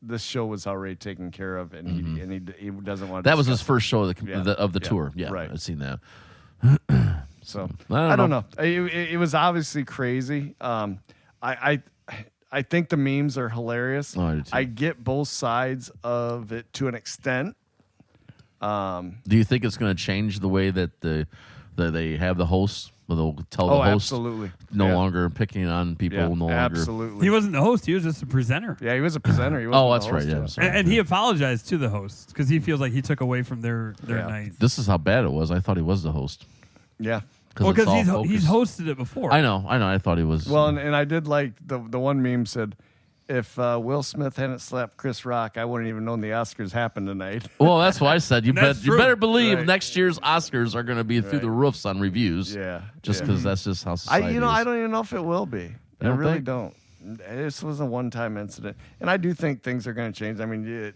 this show was already taken care of, and he doesn't want to. That was his discuss first show of Yeah. the Yeah. tour. Yeah, Right. I've seen that. it. So I don't know. It was obviously crazy. I think the memes are hilarious. Oh, I do too. I get both sides of it to an extent. Do you think it's going to change the way that they have the hosts? Where they'll tell the host absolutely. no Yeah. longer picking on people. Yeah, no longer. absolutely. He wasn't the host. He was just a presenter. Yeah, he was a presenter. He Oh, wasn't that's the right. host, Yeah, I'm sorry. And he apologized to the host because he feels like he took away from their Yeah. night. This is how bad it was. I thought he was the host. Yeah. Well, it's because all he's focused. hosted it before. I know. I thought he was. Well, and I did like the one meme said, if Will Smith hadn't slapped Chris Rock, I wouldn't even known the Oscars happened tonight. Well, that's why I said you That's true. better believe Right. next year's Oscars are going to be through the roofs on reviews. Yeah, just yeah. because that's just how society is. I don't even know if it will be. I don't really think? don't. This was a one-time incident, and I do think things are going to change. I mean,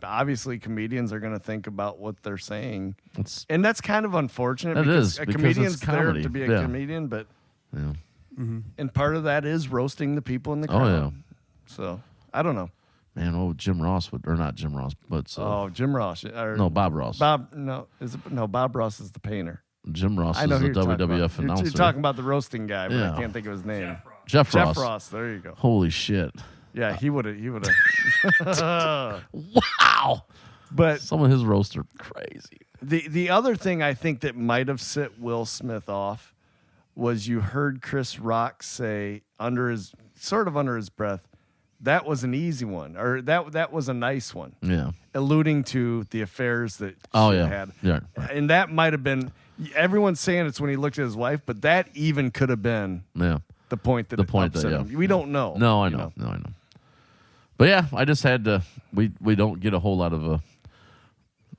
obviously, comedians are going to think about what they're saying, It's, and that's kind of unfortunate. It because is, a because comedian's it's there comedy. to be a Yeah. comedian, but yeah. and part of that is roasting the people in the Oh, crowd. yeah. So I don't know. Man, oh, Jim Ross would, or not Jim Ross, but Jim Ross. Or no, Bob Ross. Bob Ross is the painter. Jim Ross I know is who the you're talking WWF about. announcer. You're talking about the roasting guy, but Yeah. I can't think of his name. Jeff Jeff Ross. Ross. There you go. Holy shit! Yeah, he would have. Wow. But Some of his roasts are crazy. the other thing I think that might have set Will Smith off was you heard Chris Rock say under his breath, that was an easy one, or that was a nice one, Yeah. alluding to the affairs that Oh she yeah. had. Yeah. Right. And that might have been, everyone's saying it's when he looked at his wife, but that even could have been Yeah. the point that The point that, upset him. We don't know. No, I you know. No, I know. But yeah, I just had to. We don't get a whole lot of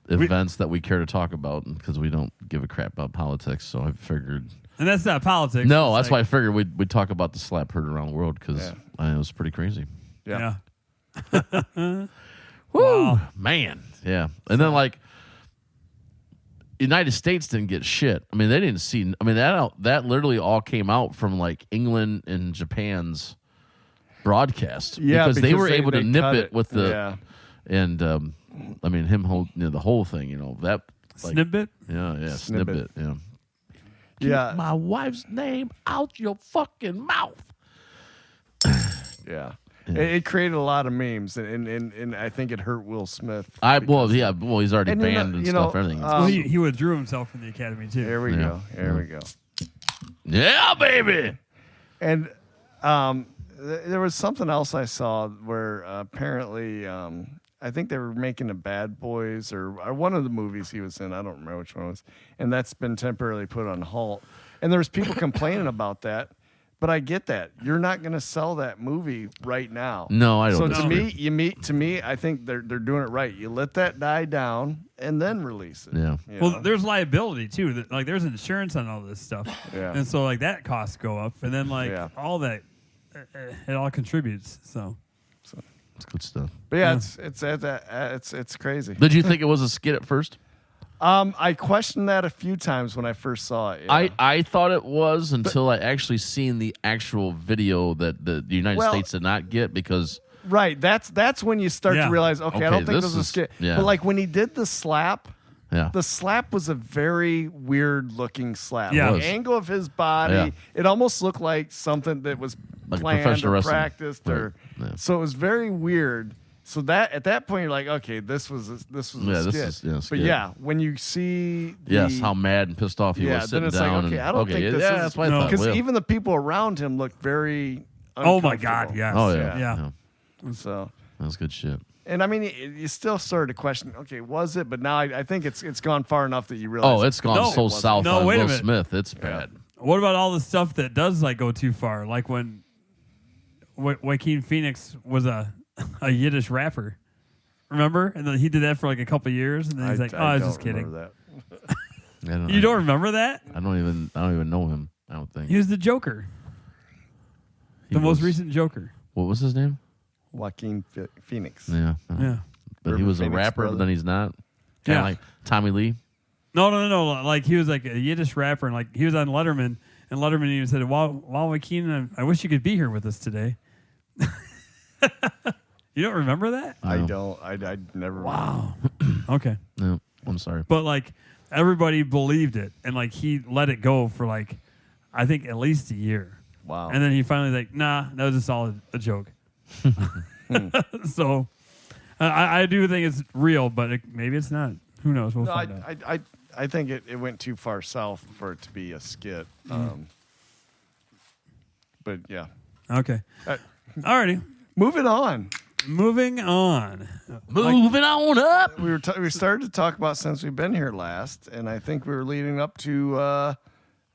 events that we care to talk about because we don't give a crap about politics. So I figured. And that's not politics. No, It's that's why I figured we'd talk about the slap heard around the world because it was pretty crazy. Yeah. Yeah. Woo, man. Yeah, and then like United States didn't get shit. I mean, they didn't see. I mean, that literally all came out from like England and Japan's broadcast. Yeah, because they were they able to nip cut it with the Yeah. and I mean the whole thing. You know that like, Snippet? Yeah, Snippet. Yeah. Yeah. My wife's name out your fucking mouth. Yeah. It created a lot of memes, and I think it hurt Will Smith. Well, he's already And banned and stuff. Everything. Well, he withdrew himself from the academy too. There we Yeah. go. There we go. Yeah, baby. And there was something else I saw where apparently I think they were making a Bad Boys or one of the movies he was in. I don't remember which one it was. And that's been temporarily put on halt. And there was people complaining about that. But I get that. You're not going to sell that movie right now. No, I don't. So disagree. to me, I think they're doing it right. You let that die down and then release it. Yeah. you Well, know? there's liability too. Like there's insurance on all this stuff, Yeah. and so like that costs go up, and then like Yeah. all that, it all contributes. So It's good stuff. But yeah, it's crazy. Did you think it was a skit at first? I questioned that a few times when I first saw it. yeah. I thought it was until I actually seen the actual video that the United Well- States did not get because Right. That's when you start Yeah. to realize, okay, I Okay, don't think this this was a is- skit. yeah. But like when he did the slap, yeah. the slap was a very weird looking slap. Yeah. It The was. angle of his body, Yeah. it almost looked like something that was Like planned professional or wrestling. practiced or Right. Yeah. so it was very weird. So that at that point you're like, okay, this was a Yeah, skit. this is- yeah, But skit. yeah, when you see Yes, how mad and pissed off he was then sitting it's down. like, okay, and, I don't think this yeah, is that's what I No. thought. because Well, even the people around him looked very oh my uncomfortable. god, yes, oh yeah, yeah. So that's good shit. and I mean, you still started to question, okay, was it? But now I think it's gone far enough that you realize. Oh, it's gone No, so it wasn't. south No, on wait a Will minute. Smith. It's bad. What about all the stuff that does like go too far? Like when Joaquin Phoenix was a Yiddish rapper. Remember? And then he did that for like a couple years, and then he's like, "Oh, I was don't just kidding." remember that. I don't You don't remember that? I don't even know him. I don't think He was the Joker, He the most was- recent Joker. What was his name? Joaquin Phoenix. Yeah, Yeah. but he River was a Phoenix rapper, brother. but then he's not. Kind Yeah. of like Tommy Lee. No. Like he was like a Yiddish rapper, and like he was on Letterman, and Letterman even said, "Wow, Joaquin, I wish you could be here with us today." You don't remember that? I No. don't. I never. Wow. Okay. No, I'm sorry. But like everybody believed it, and like he let it go for like I think at least a year, Wow. and then he finally like, nah, that was just all a joke. So I do think it's real, but maybe it's not. Who knows? We'll No, find out. I think it went too far south for it to be a skit. But yeah. Okay. Uh, Alrighty. moving on. Moving on. Moving on up. We started to talk about since we've been here last, and I think we were leading up to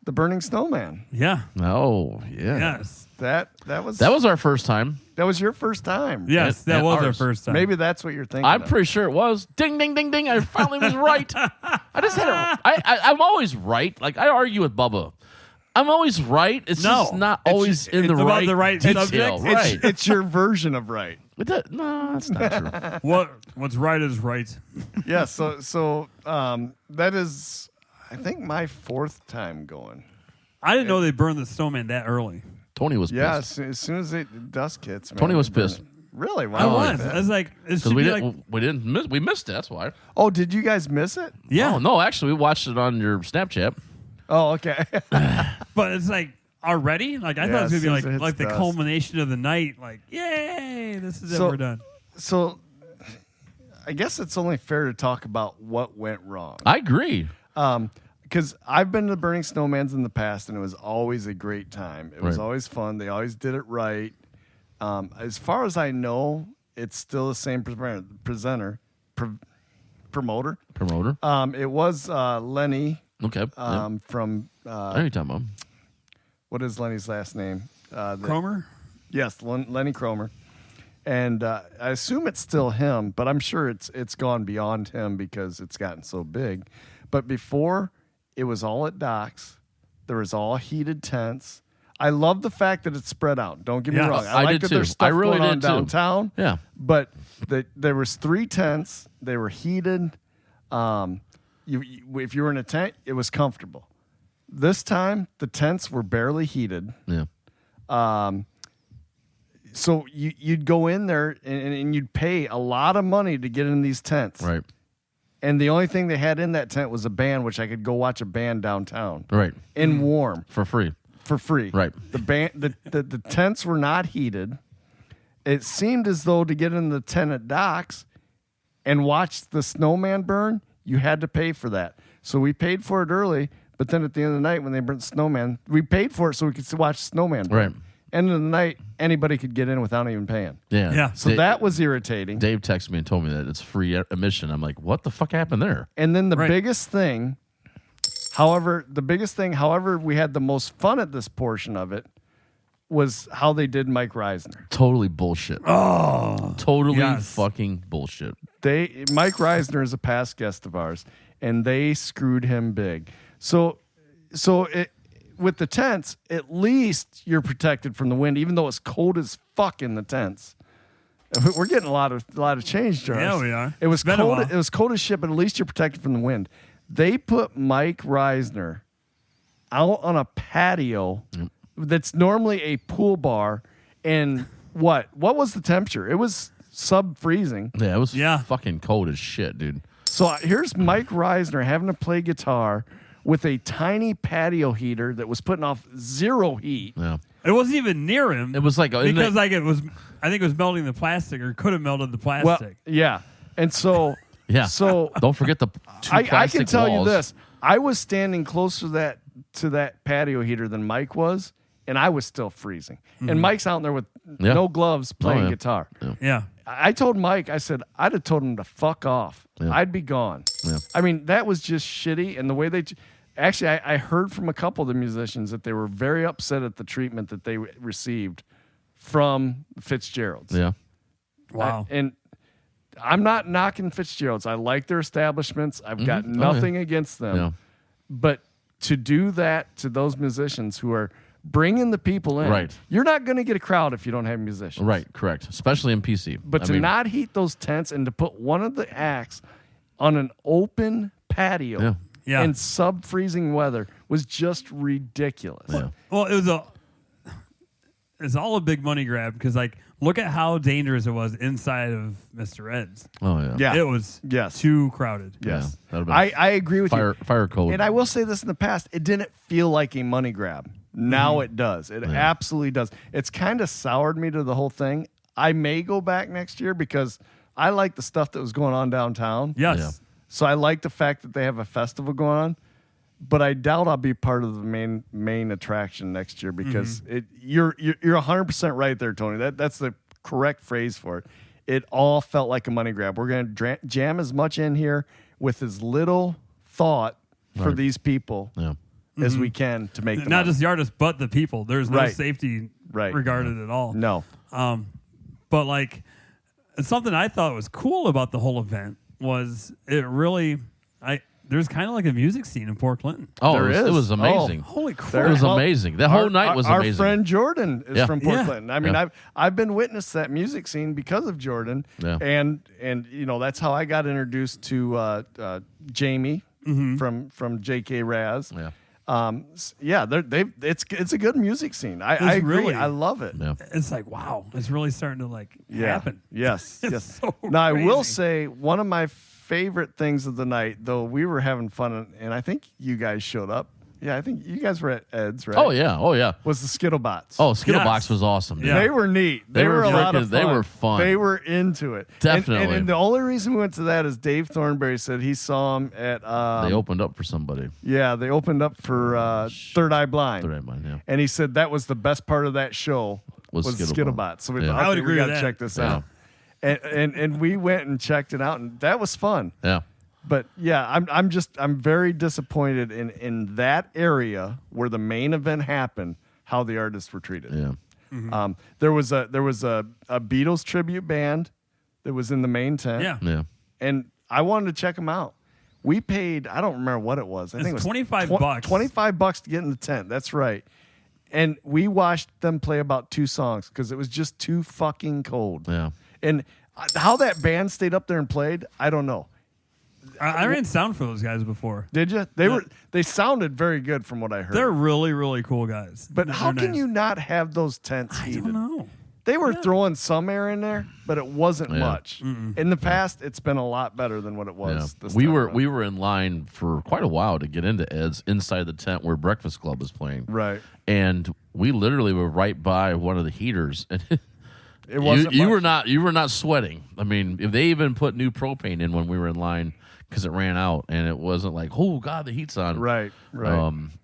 the Burning Snowman. Yeah. Oh, yeah. Yes. That was our first time. that was your first time. Yes, that and was our ours. first time. Maybe that's what you're thinking. I'm of. pretty sure it was. Ding, ding, ding, ding. I finally was right. I just had a. I'm always right. Like, I argue with Bubba. I'm alwa's right. It's No. just not always in the about right the right detail. subject. Right. It's your version of right. No, that's not true. What's right is right. Yeah. So that is, I think, my fourth time going. I didn't know they burned the snowman that early. Tony was pissed. Yeah. As soon as dusk hits, man, Tony was they burn pissed. it. Really? Why I was was. that? I was like, it Because should we be didn't, like, we didn't miss. We missed it. That's why. Oh, did you guys miss it? yeah. Oh no, actually, we watched it on your Snapchat. Oh, okay. But it's like already. Like I Yeah, thought it was as gonna soon be as it like hits the dusk. culmination of the night. Like, yay! This is it. So- We're done. So, I guess it's only fair to talk about what went wrong. I agree. Because I've been to Burning Snowmans in the past, and it was always a great time. It was Right. always fun. They always did it right. As far as I know, it's still the same promoter. It was Lenny Okay. from Anytime, Mom. what is Lenny's last name? Cromer. Yes, Lenny Cromer. And I assume it's still him, but I'm sure it's gone beyond him because it's gotten so big. But before, it was all at docks. There was all heated tents. I love the fact that it's spread out. Don't get me Yes. wrong. I like did that too. there's stuff I really going on did too. downtown. Yeah. But there was 3 tents. They were heated. If you were in a tent, it was comfortable. This time, the tents were barely heated. Yeah. So you'd go in there and you'd pay a lot of money to get in these tents. Right. And the only thing they had in that tent was a band, which I could go watch a band downtown. Right. In warm For free. for free. Right. The tents were not heated. It seemed as though to get in the tent at docks and watch the snowman burn, you had to pay for that. So we paid for it early, but then at the end of the night when they burnt snowman, we paid for it so we could watch snowman burn. Right. End of the night, anybody could get in without even paying. Yeah. Yeah. So that was irritating. Dave texted me and told me that it's free admission. I'm like, what the fuck happened there? And then the Right. biggest thing, however, we had the most fun at this portion of it was how they did Mike Reisner. Totally bullshit. Oh. Totally yes. fucking bullshit. Mike Reisner is a past guest of ours, and they screwed him big. So with the tents, at least you're protected from the wind, even though it's cold as fuck in the tents. We're getting a lot of change, Charles. Yeah, we are. It was It's been a cold. while. It was cold as shit, but at least you're protected from the wind. They put Mike Reisner out on a patio that's normally a pool bar, and what was the temperature? It was sub-freezing. Yeah, it was Yeah. fucking cold as shit, dude. So here's Mike Reisner having to play guitar with a tiny patio heater that was putting off 0 heat. Yeah. It wasn't even near him. It was like because like it was. I think it was melting the plastic, or could have melted the Well, plastic. yeah. And so, Yeah. so Don't forget the 2 I plastic can tell walls. you this. I was standing closer to that patio heater than Mike was, and I was still freezing. And Mike's out there with Yeah. no gloves playing yeah. guitar. Yeah. I told Mike, I said, I'd have told him to fuck off. Yeah. I'd be gone. Yeah. I mean, that was just shitty. And the way actually, I heard from a couple of the musicians that they were very upset at the treatment that they received from Fitzgerald's. Yeah. Wow. And I'm not knocking Fitzgerald's. I like their establishments. I've got Oh, yeah. nothing against them. Yeah. But to do that to those musicians who are bringing the people in, Right. you're not going to get a crowd if you don't have musicians. Right. Correct. Especially in PC. But to not heat those tents and to put one of the acts on an open patio Yeah. Yeah. in sub-freezing weather was just ridiculous. Yeah. Well, it's all a big money grab because like look at how dangerous it was inside of Mr. Ed's. Oh yeah. Yeah. It was Yes. too crowded. Yes. Yeah, that'd have been I agree with you. fire code. And I will say this in the past, it didn't feel like a money grab. Now it does. It absolutely does. It's kind of soured me to the whole thing. I may go back next year because I like the stuff that was going on downtown. Yes. Yeah. So I like the fact that they have a festival going on. But I doubt I'll be part of the main attraction next year because you're 100% right there, Tony. That's the correct phrase for it. It all felt like a money grab. We're going to jam as much in here with as little thought for Right. these people yeah. as we can to make the Not money. just the artists, but the people. There's no Right. safety Right. regarded at all. No. But like, something I thought was cool about the whole event was it really, there's kind of like a music scene in Port Clinton. Oh, There it is. was amazing. Holy crap! It was Well, amazing. The whole night was our amazing. friend Jordan is Yeah. from Port Yeah. Clinton. I mean, Yeah. I've been witness to that music scene because of Jordan, Yeah. and that's how I got introduced to Jamie from JK Raz. Yeah. It's a good music scene. I agree. really- I love it. Yeah. It's like, wow, it's really starting to like happen. Yes, yes. so Now I will crazy. say one of my favorite things of the night, though we were having fun, and I think you guys showed up. Yeah, I think you guys were at Ed's, right? Oh yeah. Was the Skittlepots? Oh, Skittlebox Yes. was awesome. Dude. Yeah. They were neat. They, They were were a lot freaking- of fun. they were fun. They were into it. Definitely. And the only reason we went to that is Dave Thornberry said he saw him at. They opened up for somebody. Yeah, they opened up for Third Eye Blind. Third Eye Blind, yeah. And he said that was the best part of that show Was Skittlebots. So we Yeah. thought, I would okay, agree we with got to that. check this Yeah. out. And we went and checked it out, and that was fun. Yeah. But yeah, I'm very disappointed in that area where the main event happened, how the artists were treated. Yeah. There was a Beatles tribute band that was in the main tent. Yeah. Yeah. And I wanted to check them out. We paid, I don't remember what it was. I think it was $25. $25 to get in the tent. That's right. And we watched them play about 2 songs because it was just too fucking cold. Yeah. And how that band stayed up there and played, I don't know. I ran sound for those guys before. Did you? They sounded very good from what I heard. They're really, really cool guys. But how They're can nice. you not have those tents I heated? don't know. They were throwing some air in there, but it wasn't Yeah. much. In the past, it's been a lot better than what it was. Yeah. This We time were around. we were in line for quite a while to get into Ed's inside the tent where Breakfast Club was playing. Right. And we literally were right by one of the heaters, and It wasn't you much. were not sweating. I mean, if they even put new propane in when we were in line because it ran out, and it wasn't like, oh god, the heat's on. Right.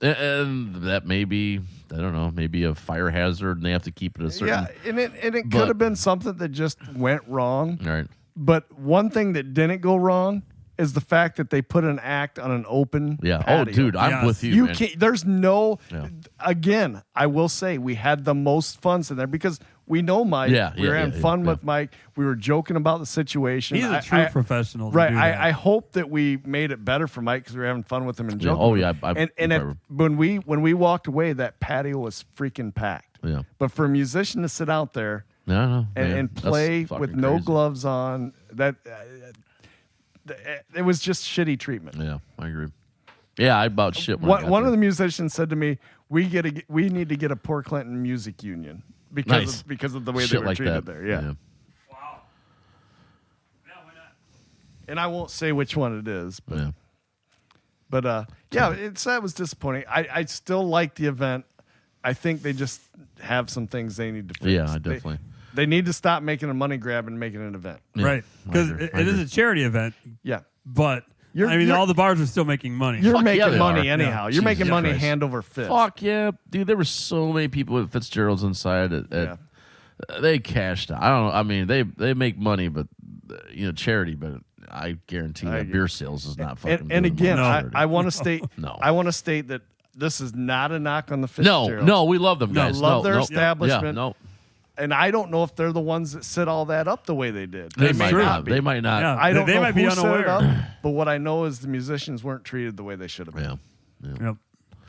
And that may be, I don't know, maybe a fire hazard, and they have to keep it a certain. Yeah, and it But- could have been something that just went wrong. All right. But one thing that didn't go wrong is the fact that they put an act on an open Yeah. patio. Oh, dude, I'm Yes. with you. You man. can't. There's no. Yeah. Again, I will say we had the most fun in there because we know Mike. Yeah, we were yeah, having yeah, fun yeah. with Mike. We were joking about the situation. He's a true professional. To Right. do that. I hope that we made it better for Mike because we were having fun with him and Yeah, joking. oh, with yeah, him. And when we walked away, that patio was freaking packed. Yeah. But for a musician to sit out there No, and play with no gloves on, that it was just shitty treatment. Yeah, I agree. Yeah, I about shit. When I got One of there. the musicians said to me, "We need to get a Port Clinton music union because Nice. of the way Shit they were like treated that. there." Yeah. Wow. Yeah, why not? And I won't say which one it is, but Yeah. that was disappointing. I still like the event. I think they just have some things they need to fix. Yeah, definitely. They need to stop making a money grab and making an event. Yeah, Right. I Because agree. it is a charity event, Yeah. but You're- all the bars are still making money. You're Fuck yeah, making they money are. anyhow. Yeah. You're making Jesus money Christ. hand over fist. Fuck yeah, dude! There were so many people at Fitzgerald's inside. They cashed out. I don't know. I mean, they make money, but charity. But I guarantee that beer sales is not fucking. And doing again, much I want to state. No. I want to state that this is not a knock on the Fitzgeralds. No, we love them guys. love their no. establishment. Yeah, no, And I don't know if they're the ones that set all that up the way they did. they may might true. not. be. They might not. Yeah. I don't They know might who be set it unaware. up, but what I know is the musicians weren't treated the way they should have been. Yeah. Yep.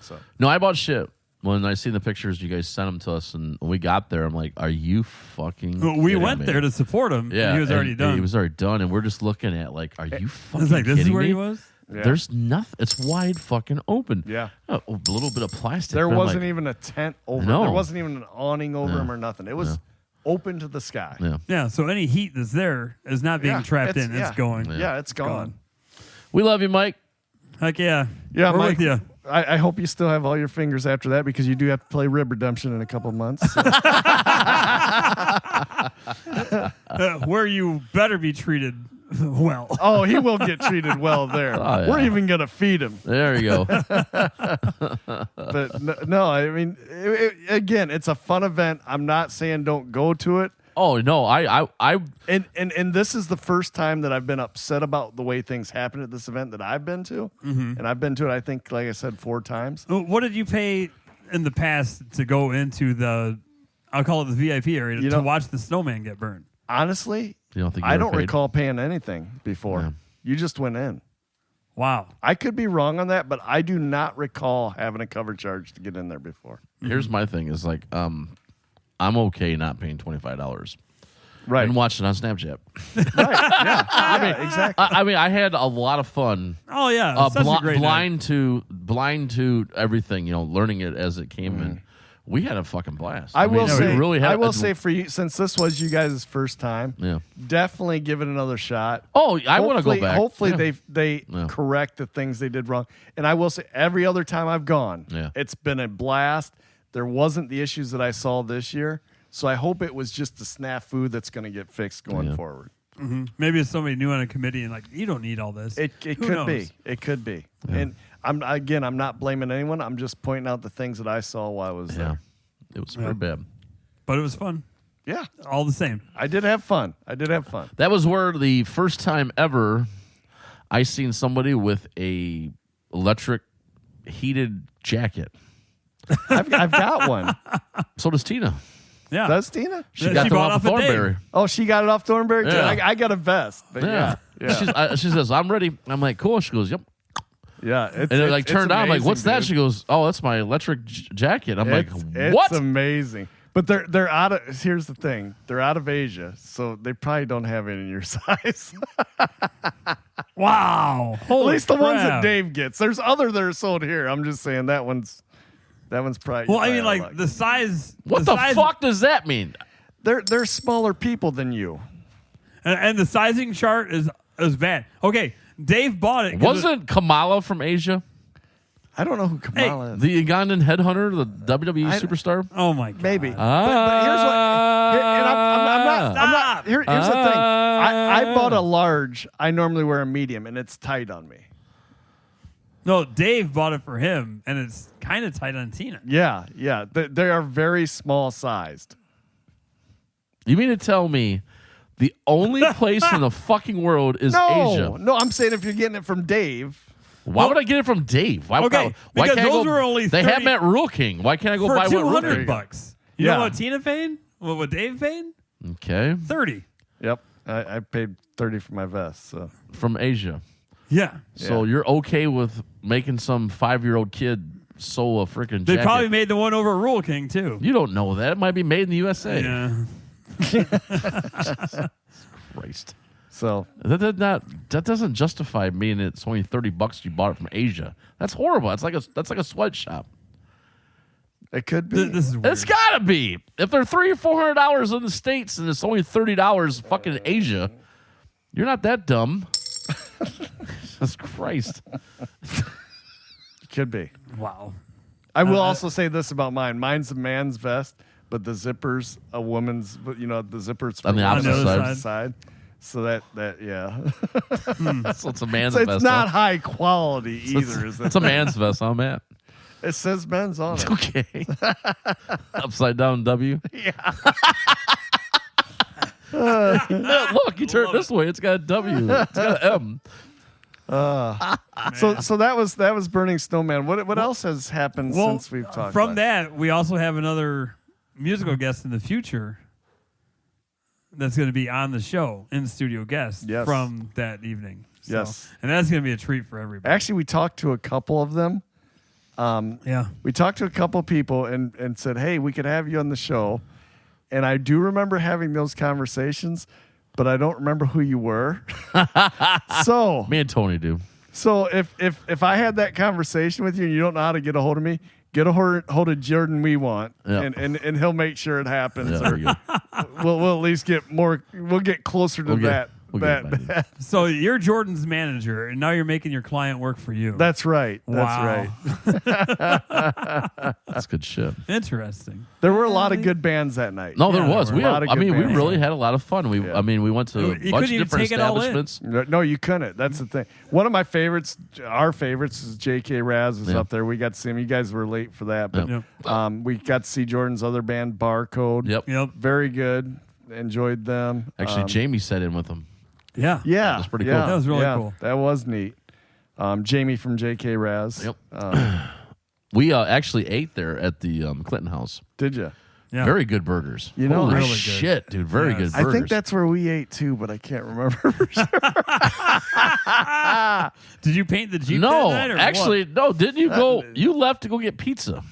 So No, I bought shit. When I seen the pictures you guys sent them to us, and when we got there, I'm like, "Are you fucking?" Well, we kidding went me? there to support him. Yeah, He was and already done. He was already done, and we're just looking at like, "Are you fucking?" It's like, this is kidding where me? he was? yeah. There's nothing. It's wide fucking open. Yeah. A little bit of plastic. there but I'm wasn't like, even a tent over. No. There wasn't even an awning over No. him or nothing. It was open to the sky. Yeah. Yeah, so any heat that's there is not being Yeah, trapped in. yeah. It's going. Yeah, it's gone. We love you, Mike. Heck yeah. Yeah, We're Mike. with you. I hope you still have all your fingers after that because you do have to play Rib Redemption in a couple months. so. Where you better be treated well. Oh, he will get treated well there. Oh, We're yeah. even gonna feed him. There you go. But no, I mean, again, it's a fun event. I'm not saying don't go to it, Oh no, I And this is the first time that I've been upset about the way things happen at this event that I've been to. And I've been to it, I think, like I said, 4 times. What did you pay in the past to go into the, I'll call it the VIP area, to watch the snowman get burned? Honestly, You don't think you I were don't paid? recall paying anything before. Yeah. You just went in. Wow. I could be wrong on that, but I do not recall having a cover charge to get in there before. Here's my thing: is like, I'm okay not paying $25 Right. and watching it on Snapchat. Right. Yeah. Exactly. I mean, I had a lot of fun. Oh, yeah. Such a great night. blind to everything. Learning it as it came in. We had a fucking blast. I will we say, really had. I will say for you, since this was you guys' first time, Yeah. definitely give it another shot. Oh, I want to go Hopefully- back. Hopefully Yeah. they Yeah. correct the things they did wrong. And I will say every other time I've gone, Yeah. it's been a blast. There wasn't the issues that I saw this year. So I hope it was just a snafu that's going to get fixed going Yeah. forward. Maybe it's somebody new on a committee and like, you don't need all this. It Who could knows? be. It could be. And I'm not blaming anyone. I'm just pointing out the things that I saw while I was Yeah, there. it was pretty bad. But it was fun. Yeah. All the same. I did have fun. That was where the first time ever I seen somebody with a electric heated jacket. I've got one. So does Tina. Yeah. Does Tina? She Yeah, got she them bought off of off a Dave. Thornberry. Oh, she got it off Thornberry too. Yeah. I got a vest. But yeah. She says, "I'm ready." I'm like, "Cool." She goes, "Yep." Yeah. And it like turned on. I'm like, "What's that?" She goes, "Oh, that's my electric jacket." I'm like, "What?" It's amazing. But they're out of. Here's the thing. They're out of Asia, so they probably don't have it in your size. Wow. At Holy least the ones that crap. Dave gets. There's other that are sold here. I'm just saying that one's probably. Well, I mean, probably like the size. What the size, fuck does that mean? they're smaller people than you. And the sizing chart is bad. Okay, Dave bought it. 'cause Wasn't Kamala from Asia? I don't know who Kamala is. The Ugandan headhunter, the WWE superstar? Oh my god. Maybe. But here's what. And I'm not. Here's the thing. I bought a large. I normally wear a medium, and it's tight on me. No, Dave bought it for him, and it's kind of tight on Tina. Yeah. They are very small sized. You mean to tell me the only place in the fucking world is Asia? No, I'm saying if you're getting it from Dave. Why would I get it from Dave? Why Okay, why because can't I those go, were only They 30 have them at Rule King. Why can't I go For buy one at Rule $200 King? bucks. You Yeah. know what Tina paid? What Dave paid? Okay. 30. Yep. I paid 30 for my vest. So From Asia. Yeah. So you're okay with making some 5-year-old kid sew a freaking They jacket? probably made the one over at Rule King too. You don't know that. It might be made in the USA. Yeah. Christ. So That doesn't justify meaning it's only $30 you bought it from Asia. That's horrible. That's like a sweatshop. it could be. This is weird. It's gotta be. If they're $300 or $400 in the States and it's only $30 fucking Asia, you're not that dumb. Jesus Christ. Could be. Wow. I will also say this about mine. Mine's a man's vest, but the zipper's a woman's. But the zipper's for On the women's opposite side. on the side. So that yeah. So it's a man's So vest. it's not huh? high quality either. Is It's a man's vest, huh, Matt? It says men's on it. Okay. Upside down W. Yeah. Look, you turn it this way. It's got a W. It's got an M. So that was Burning Snowman. What else has happened Well, since we've talked? from last? that, we also have another musical guest in the future that's going to be on the show, in studio guest Yes. from that evening. So, Yes. And that's going to be a treat for everybody. Actually, we talked to a couple of them. Yeah. We talked to a couple of people and said, hey, we could have you on the show. And I do remember having those conversations, but I don't remember who you were. So Me and Tony do. So if I had that conversation with you and you don't know how to get a hold of me, get a hold of Jordan we want, Yeah. and he'll make sure it happens. Yeah, Or very good. we'll at least get more. We'll get closer to We'll get- that. we'll get it by So you're Jordan's manager, and now you're making your client work for you. That's right. That's Wow. right. That's good shit. Interesting. There were a lot of good bands that night. No, Yeah, there was. there We were a lot of good we bands. really had a lot of fun. Yeah. We went to a You bunch couldn't of even different take it all in. establishments. No, you couldn't. That's the thing. One of my favorites, our favorites, is J.K. Raz was Yeah. up there. We got to see him. You guys were late for that, but Yep. we got to see Jordan's other band, Barcode. Yep. Yep. Very good. enjoyed them. Actually, Jamie sat in with them. Yeah. Yeah, That's pretty yeah, cool. That was really yeah, cool. That was neat. Jamie from JK Raz. Yep. We actually ate there at the Clinton House. Did you? Yeah. Very good burgers. You know, Holy really good. shit, dude. Very Yes. good burgers. I think that's where we ate too, but I can't remember for sure. Did you paint the Jeep No, that night or actually, no. Didn't you go? You left to go get pizza.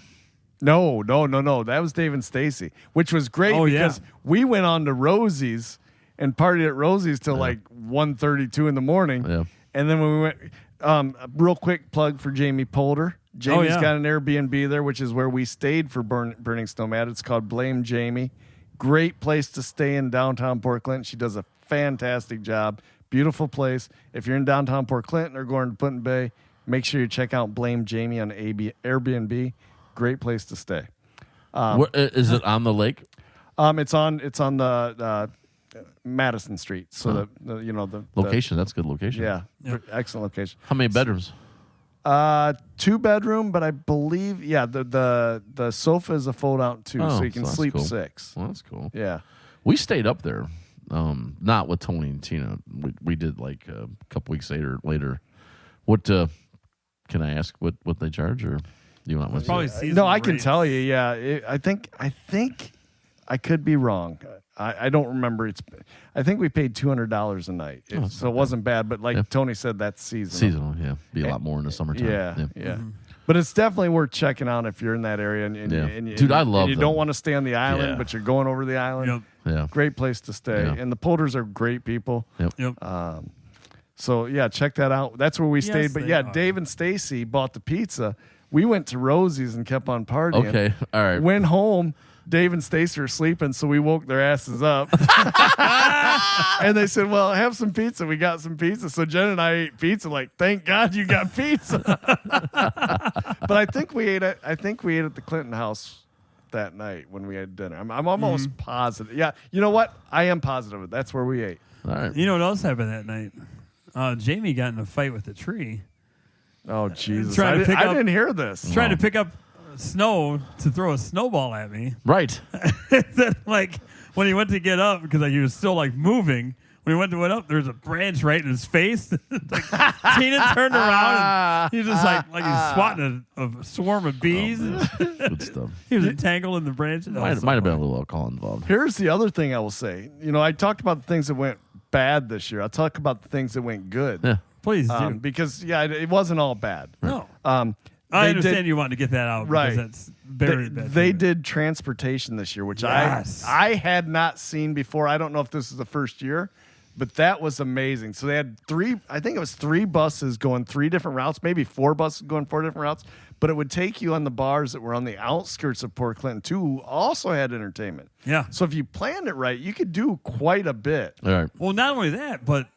No. That was Dave and Stacy, which was great Oh, yeah. because we went on to Rosie's and partied at Rosie's till like 1:32 in the morning. Yeah. And then when we went, real quick plug for Jamie Polder. Jamie's yeah. got an Airbnb there, which is where we stayed for Burning Snowman. It's called Blame Jamie. Great place to stay in downtown Port Clinton. She does a fantastic job. Beautiful place. If you're in downtown Port Clinton or going to Putin Bay, make sure you check out Blame Jamie on Airbnb. Great place to stay. Is it on the lake? It's on the Madison Street. So the Location. That's a good location. Yeah, Yep. excellent location. How many bedrooms? 2-bedroom, but I believe the sofa is a fold out too, Oh, so you can so that's sleep cool. 6. Well, that's cool. Yeah. We stayed up there. Not with Tony and Tina. We did like a couple weeks later. What can I ask? What they charge, or do you want? It's probably seasonal No, I can rates. tell you. Yeah, I think I could be wrong. I don't remember. I think we paid $200 a night, so it wasn't bad. But like Tony said, that's seasonal. Seasonal, yeah. Be a lot more in the summertime. Yeah. But it's definitely worth checking out if you're in that area. And Dude, I love you them. don't want to stay on the island, Yeah. but you're going over the island. Yep. Yeah. Great place to stay. Yeah. And the Polders are great people. Yep. So yeah, check that out. That's where we stayed. But they yeah, are. Dave and Stacy bought the pizza. We went to Rosie's and kept on partying. Okay. All right. Went home. Dave and Stacy were sleeping, so we woke their asses up. And they said, "Well, have some pizza." We got some pizza. So Jen and I ate pizza. Like, thank God you got pizza. But I think we ate at the Clinton house that night when we had dinner. I'm almost positive. Yeah, you know what? I am positive. That's where we ate. All right. You know what else happened that night? Jamie got in a fight with a tree. Oh Jesus! Trying to pick I up- didn't hear this. Trying to pick up snow to throw a snowball at me. Right. Then, like, when he went to get up, because he was still like moving, when he went up, there was a branch right in his face. Like, Tina turned around and he was just like he's swatting a swarm of bees. Good stuff. He was entangled in the branch. That was so Might have been a funny. little alcohol involved. Here's the other thing I will say. I talked about the things that went bad this year. I'll talk about the things that went good. Yeah. Please do. Because it wasn't all bad. No. they I understand did- you want to get that out Right. because that's very bad. They for me. did transportation this year, which Yes. I had not seen before. I don't know if this is the first year, but that was amazing. So they had I think it was 3 buses going 3 different routes, maybe 4 buses going 4 different routes, but it would take you on the bars that were on the outskirts of Port Clinton too, who also had entertainment. Yeah. So if you planned it right, you could do quite a bit. All right. Well, not only that, but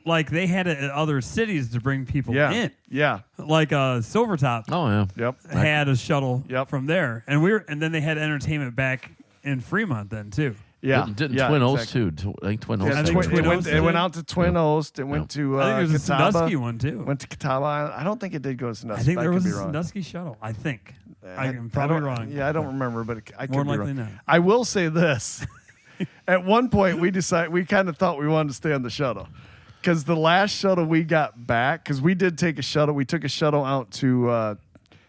like they had it at other cities to bring people Yeah. in. Yeah. Like Silvertop Oh yeah. Yep. had a shuttle Yep. from there, and then they had entertainment back in Fremont then too. Yeah. Didn't yeah, Twin Oaks exactly. too? I think Twin Oaks. Yeah, I think had Twin one. Oaks it went did. out to Twin Oaks. It went to I think there was a Catawba. Sandusky one too. Went to Catawba Island. I don't think it did go to Sandusky. I think there could was be a wrong. Sandusky shuttle. I think. I I'm probably don't- wrong. Yeah, I don't remember, but I could More be likely wrong. not. I will say this: at one point, we kind of thought we wanted to stay on the shuttle because the last shuttle we got back, because we did take a shuttle. We took a shuttle out to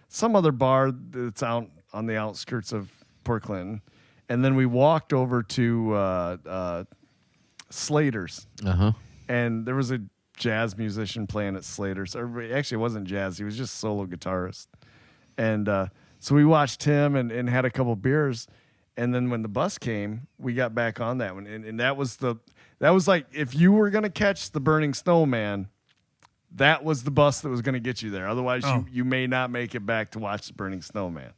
some other bar that's out on the outskirts of Port Clinton, and then we walked over to Slater's. Uh-huh. And there was a jazz musician playing at Slater's. Or actually, it wasn't jazz. He was just solo guitarist. And so we watched him and had a couple beers. And then when the bus came, we got back on that one. And that was like, if you were going to catch the Burning Snowman, that was the bus that was going to get you there. Otherwise, you may not make it back to watch the Burning Snowman.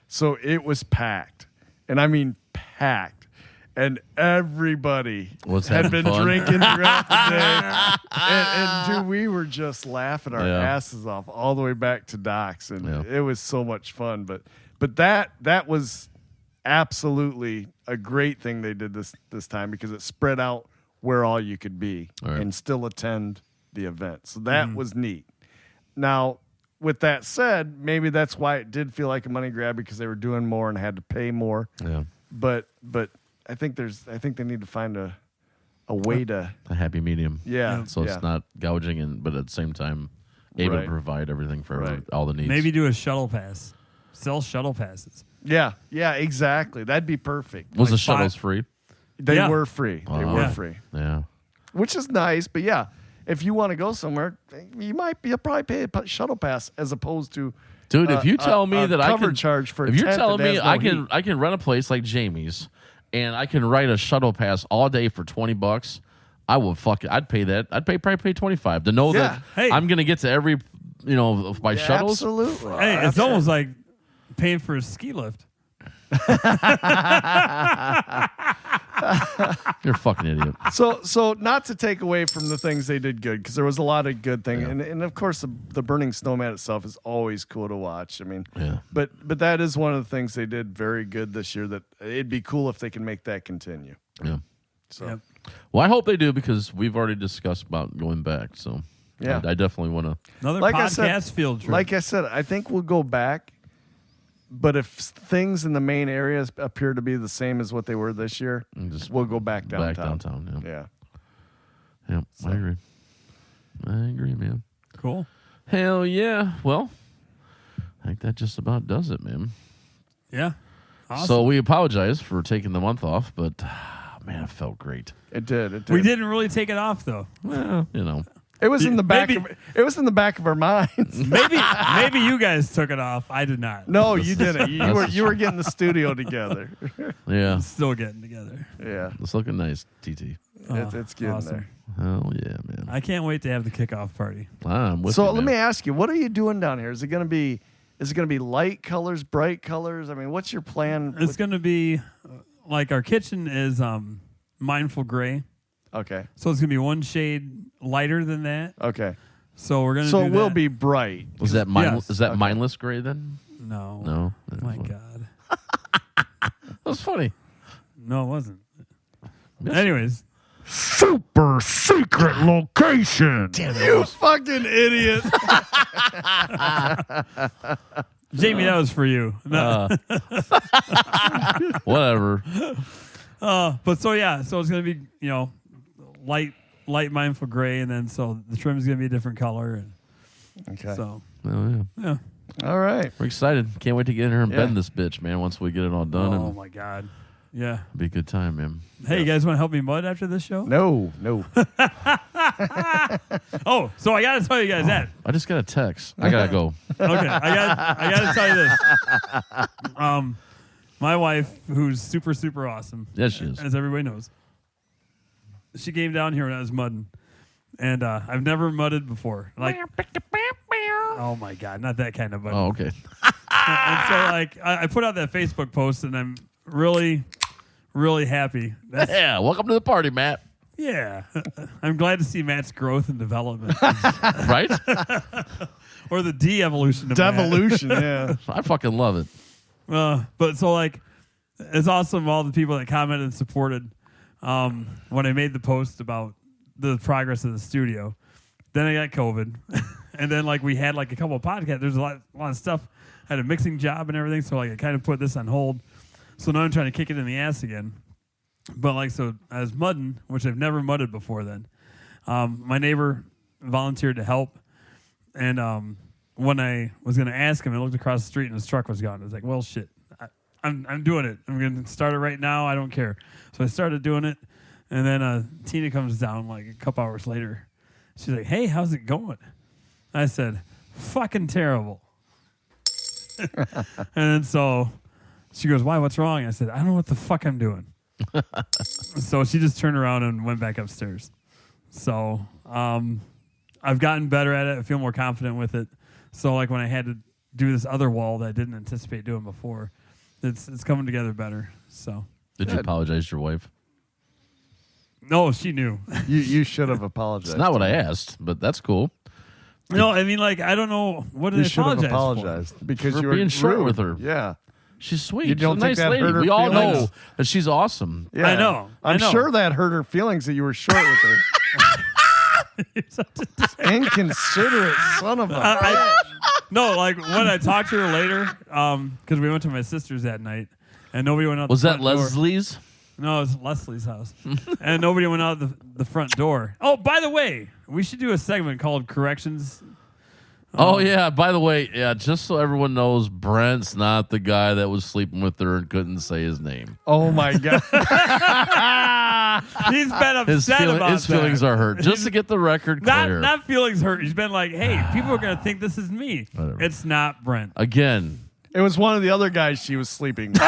So it was packed. And I mean packed. And everybody Was had having been fun. drinking throughout the day. And dude, we were just laughing our Yeah. asses off all the way back to docks. And Yeah. it was so much fun. But that was absolutely a great thing they did this time because it spread out where all you could be All right. and still attend the event. So that was neat. Now, with that said, maybe that's why it did feel like a money grab because they were doing more and had to pay more. Yeah. But I think they need to find a way to. A happy medium. Yeah. So it's not gouging, but at the same time, able to provide everything for all the needs. Maybe do a shuttle pass. Sell shuttle passes. Yeah, exactly. That'd be perfect. Was the shuttles free? They were free. They were Yeah. free. Yeah. Which is nice, but yeah, if you want to go somewhere, you'll probably pay a shuttle pass as opposed to. Dude, if you tell me that I can charge for, if you're telling me I can, can run a place like Jamie's, and I can write a shuttle pass all day for $20, I will I'd pay that. I'd probably pay $25 to know that Hey. I'm gonna get to every of my shuttles. Absolutely. Hey, it's almost like paying for a ski lift. You're a fucking idiot. So not to take away from the things they did good, because there was a lot of good things, and of course the burning snowman itself is always cool to watch. I mean, but that is one of the things they did very good this year. That it'd be cool if they can make that continue. Yeah. So Yep. Well, I hope they do because we've already discussed about going back. So Yeah. I definitely want to. Another Like I podcast said- field trip. like I said, I think we'll go back. But if things in the main areas appear to be the same as what they were this year, we'll go back downtown. Back downtown. Yeah. Yeah. I agree, man. Cool. Hell yeah. Well, I think that just about does it, man. Yeah. Awesome. So we apologize for taking the month off, but man, it felt great. It did. We didn't really take it off though. Well, It was in the back. Maybe- It was in the back of our minds. Maybe you guys took it off. I did not. No, you didn't. You were getting the studio together. yeah. Still getting together. Yeah, It's looking nice, TT. it's getting awesome. there. Hell yeah, man. I can't wait to have the kickoff party. I'm with So you, let man. me ask you, what are you doing down here? Is it going to be light colors, bright colors? I mean, what's your plan? It's going to be like our kitchen is mindful gray. Okay. So it's going to be one shade lighter than that. Okay. So we're going to So do it will that. be bright. Was that Yes. Is that mindless gray then? No. No. My God. That was funny. No, it wasn't. Yes. Anyways. Super secret location. You fucking idiot. Jamie, that was for you. No. Whatever. But so it's gonna be light mindful gray, and then so the trim is gonna be a different color, and Okay. so Oh, yeah. All right. We're excited. Can't wait to get in here and Yeah. bend this bitch, man. Once we get it all done, oh and my God, yeah. it'll be a good time, man. Hey, you guys want to help me mud after this show? No. Oh, so I gotta tell you guys that. I just got a text. I gotta go. Okay, I gotta tell you this. My wife, who's super super awesome, Yes, she is. as everybody knows, she came down here when I was mudding, and I've never mudded before. Like, oh my God, not that kind of mudding. Oh, okay. And so, like, I put out that Facebook post, and I'm really, really happy. That's, Yeah. Welcome to the party, Matt. yeah, I'm glad to see Matt's growth and development, Right? or the de-evolution of Matt. Devolution. Yeah. I fucking love it. But so, like, it's awesome all the people that commented and supported when I made the post about the progress of the studio. Then I got COVID, and then like we had like a couple of podcasts. There's a lot of stuff. I had a mixing job and everything, so like I kind of put this on hold. So now I'm trying to kick it in the ass again. But like, so I was mudding, which I've never mudded before. Then my neighbor volunteered to help, and when I was going to ask him, I looked across the street and his truck was gone. I was like, well, shit, I'm doing it. I'm going to start it right now. I don't care. So I started doing it, and then Tina comes down like a couple hours later. She's like, hey, how's it going? I said, fucking terrible. And then so she goes, why? What's wrong? I said, I don't know what the fuck I'm doing. So she just turned around and went back upstairs. So I've gotten better at it. I feel more confident with it. So like when I had to do this other wall that I didn't anticipate doing before, it's coming together better. So Did you apologize to your wife? no, she knew. You should have apologized. It's not what I asked, but that's cool. No, I mean like I don't know what did You I should have apologize apologized because For you were being short rude. with her. Yeah. She's sweet. You don't She's a think nice that lady. hurt her We all know feelings? that she's awesome. Yeah. I know. I'm I know. sure that hurt her feelings that you were short with her. Inconsiderate son of a. No, like when I talked to her later, because we went to my sister's that night, and nobody went out. Was the that front door. Leslie's? No, it was Leslie's house. And nobody went out the front door. Oh, by the way, we should do a segment called Corrections. Oh, yeah. By the way, just so everyone knows, Brent's not the guy that was sleeping with her and couldn't say his name. Oh, my God. He's been upset about his feelings are hurt. Just to get the record clear. Not feelings hurt. He's been like, hey, people are going to think this is me. Whatever. It's not Brent. Again. It was one of the other guys she was sleeping with.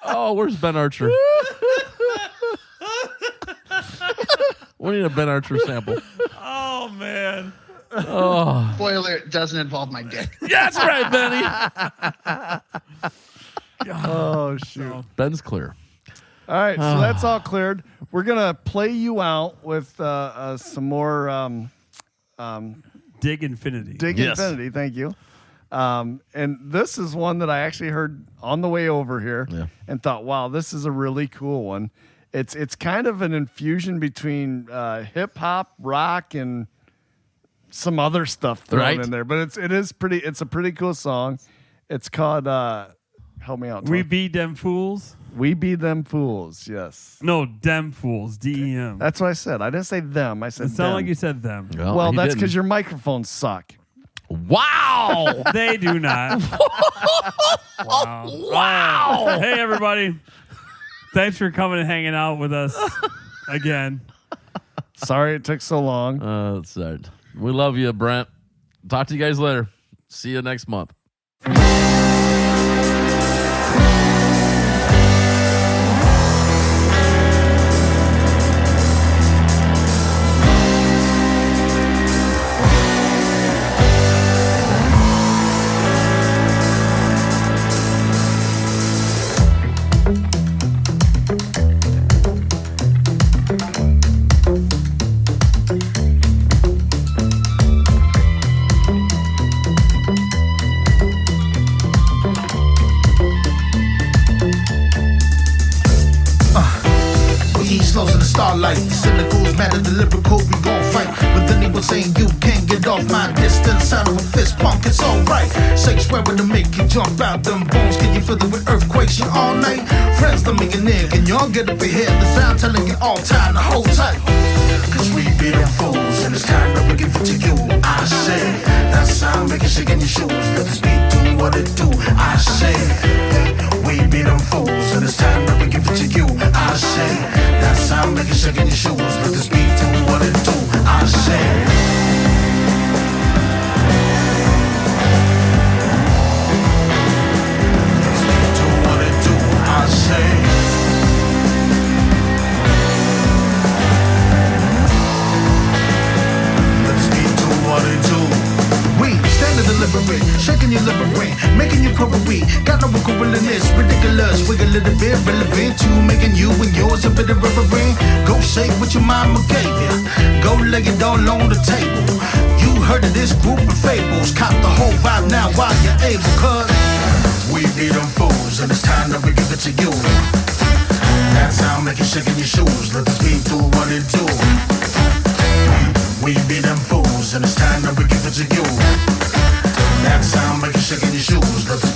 Oh, where's Ben Archer? We need a Ben Archer sample. Oh, man. Oh, Spoiler, it doesn't involve my dick. yeah, that's right, Benny. Oh, shoot. Ben's clear. All right, so that's all cleared. We're going to play you out with some more Dig Infinity. Dig Yes. Infinity. Thank you. And this is one that I actually heard on the way over here and thought, wow, this is a really cool one. It's kind of an infusion between hip hop, rock, and some other stuff thrown in there. But it's a pretty cool song. It's called help me out. We Tom. Be Dem Fools. We Be Them Fools, yes. No, Dem Fools. DEM. That's what I said. I didn't say them. I said It sounded them. like you said them. Well, he that's didn't. because your microphones suck. Wow. They do not. Wow. Wow. Hey, everybody. Thanks for coming and hanging out with us again. Sorry it took so long. That's sad. We love you, Brent. Talk to you guys later. See you next month. Slows in the starlight, the cynicals matter, the lyrical, we gon' fight. With anyone saying you can't get off my distance, sound of a fist pump, it's alright. Say swearing to make you jump out them bones, can you feel it with earthquakes you all night? Friends, let me get near, can y'all get up ahead? The sound telling you all time to hold tight. Cause we be them fools, and it's time that we give it to you. I say, that sound make you shake in your shoes, let this beat do what it do. I say, we be them fools, and it's time that we give it to you. I say, that sound make you shake in your shoes, let this beat do what it do. I say. Shaking your liver ring, making you corporate. Got no realness, ridiculous. Wig a little bit relevant to making you and yours a bit of reverend. Go shake what your mama gave you. Go lay it all on the table. You heard of this group of fables. Cop the whole vibe now while you're able. Cause we be them fools, and it's time that we give it to you. That sound make you shaking your shoes. Let this beat do what it do. We be them fools, and it's time that we give it to you. That sound make you shaking your shoes. Let the